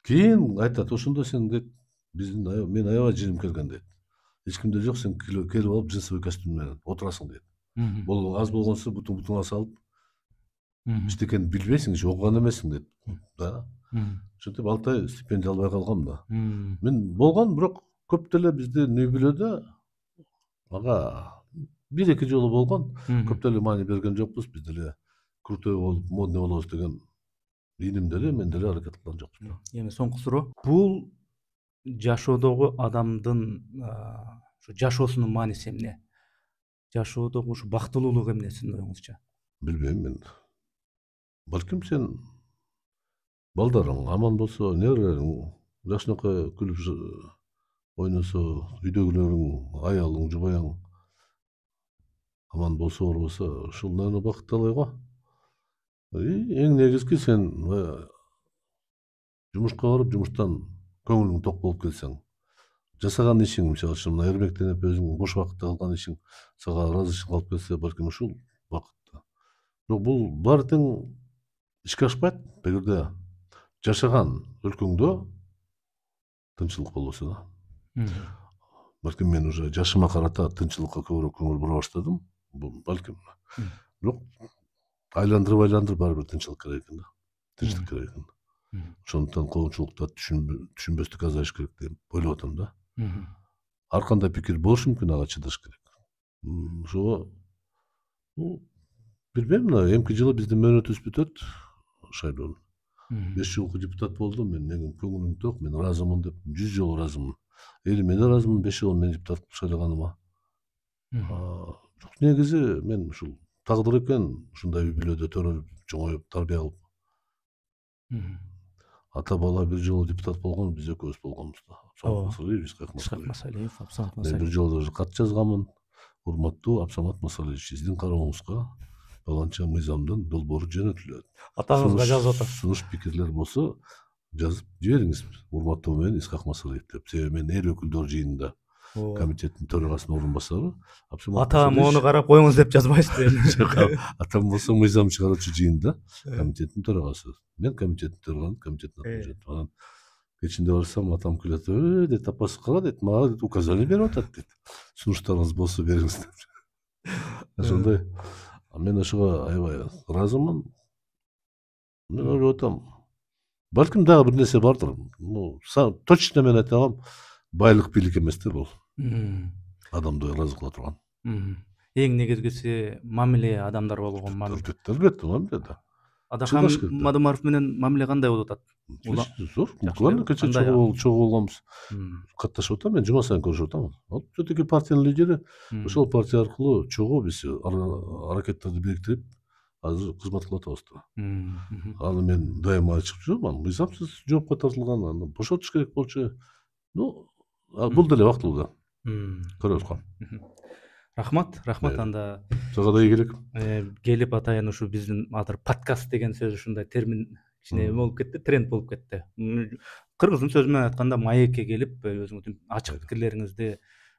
B: Кийин айтат, ошондо сен дейт, мен аябай жиним келген дейт. Эч кимде жок, сен келип алып джинсовый костюм менен отурасың дейт. Бул аз болгонсу бутуңа салып, эчтекени билбейсиң, ич окуган эмессиң дейт. Да. Ошентип 6 ай стипендия албай калгам да. Мен болгон, бирок көп деле биздин үй бүлөдө ага 1-2 жолу болгон, көп деле маани берген жокпуз. Биз деле крутой болуп, модный болобуз деген иним деле, мен деле аракет кылган жокпуз.
A: Эми соңку суроо. Бул жашоодогу адамдын жашоосунун мааниси эмне? Жашоодогу ушу бактылуулук эмне сиздин оюңузча?
B: Билбейм мен. Балким сен балдарың аман болсо, нерелериң жакшынакай күлүп ойносо, үйдөгүлөрүң, аялың, жубаяң аман болсо, болбосо, ушул наверное бакыттуу алай го. Эң негизги сен жумушка барып, жумуштан көңүлүң ток болуп келсең, жасаган ишиң, мисалы үчүн мына эрмектенип өзүң бош убакытта кылган ишиң сага ыраазычылык алып келсе, балким ушул бакыт. Бирок бул баары тең ишке ашпайт. Эгерде жашаган өлкөңдө тынчылык болбосо да. Балким мен уже жашыма карата тынчылыкка көбүрөөк көңүл бура баштадым. Бул балким. Бирок айландырып баары бир тынчылык керек экен да. Тынчтык керек экен. Ошондуктан коомчулукта түшүнбөстүк азайыш керек деп ойлоп атам да. Ар кандай пикир болушу мүмкүн, ага чыдаш керек. Ошого билбейм, мына эмки жылы биздин мөөнөтүбүз бүтөт. Шайлоонун 5 жылкы депутат болдум. Мен көңүлүм ток, мен ыраазымын деп 100 жолу ыраазымын. Элиме да ыраазымын 5 жыл мен депутат шайлаганыма. Негизи мен ушул тагдыр экен, ушундай үй бүлөдө төрөлүп, чоңоюп, тарбия алып. Ата бала бир жолу депутат болгон, биз экөөбүз болгонбуз да. Исхак Масалиев, Абсамат Масалиев. Бир жолу кат жазганмын. Урматтуу Абсамат Масалиевич, сиздин карооңузга баланча мыйзамдын долбоору жөнөтүлөт. Атаңызга жазып атат. Сунуш пикирлер болсо, жазып жибериңиз. Урматтуу менен Исхак Масалиев деп. Себеби мен эл өкүлдөр жыйынында комитеттин төрагасынын орун басары.
A: Атам ону карап коюңуз деп жазбайсызбы?
B: Жок, атам болсо мыйзам чыгаруучу жыйында комитеттин төрагасы. Мен комитеттин төрагасы, комитеттин атынан. Анан кечинде барсам, атам күлөт, дейт, апасы кара дейт, мага дейт указание берип атат дейт. Сунуштарыңыз болсо бериңиз деп. Ошондой. Мен ошого аябай ыраазымын. Мен ойлоп атам, балким дагы бир нерсе бардыр. Точно мен айта алам, байлык бийлик эмес да бул. Адамды ыраазы кыла турган.
A: Эң негизгиси мамиле, адамдар болгон мамиле.
B: Албетте, мамиле да.
A: Адахан
B: Чыдаш керек да.
A: Мадумаров менен мамиле кандай болуп атат?
B: Зор.
A: Жакшы
B: Буквально
A: белем.
B: кече
A: Кандай
B: чогуу болгонбуз. Катташып атам, мен жума сайын көрүшүп атам. Ал жөнөкөй партиянын лидери. Ошол партия аркылуу чогуу биз аракеттерди бириктирип, азыр кызмат кылып атабыз да. Аны мен дайыма ачык жүрөм, аны мыйзамсыз жоопко тартылган, аны бошотуш керек болчу. Ну, бул деле убактылуу да. Көрөбүз кам.
A: Рахмат, анда
B: Сага да ийгилик.
A: келип атайын ушу биздин азыр подкаст деген сөз ушундай термин кичине болуп кетти, тренд болуп кетти. Кыргыздын сөзү менен айтканда маекке келип өзүңүздүн ачык пикирлериңизди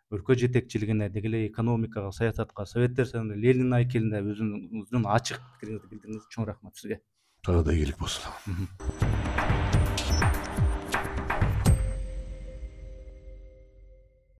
A: өлкө жетекчилигине, деги эле экономикага, саясатка, Советтер Союзуна, Ленин айкелине өзүңүздүн ачык пикириңизди билдириңиз. Чоң рахмат сизге.
B: Сага да ийгилик болсун.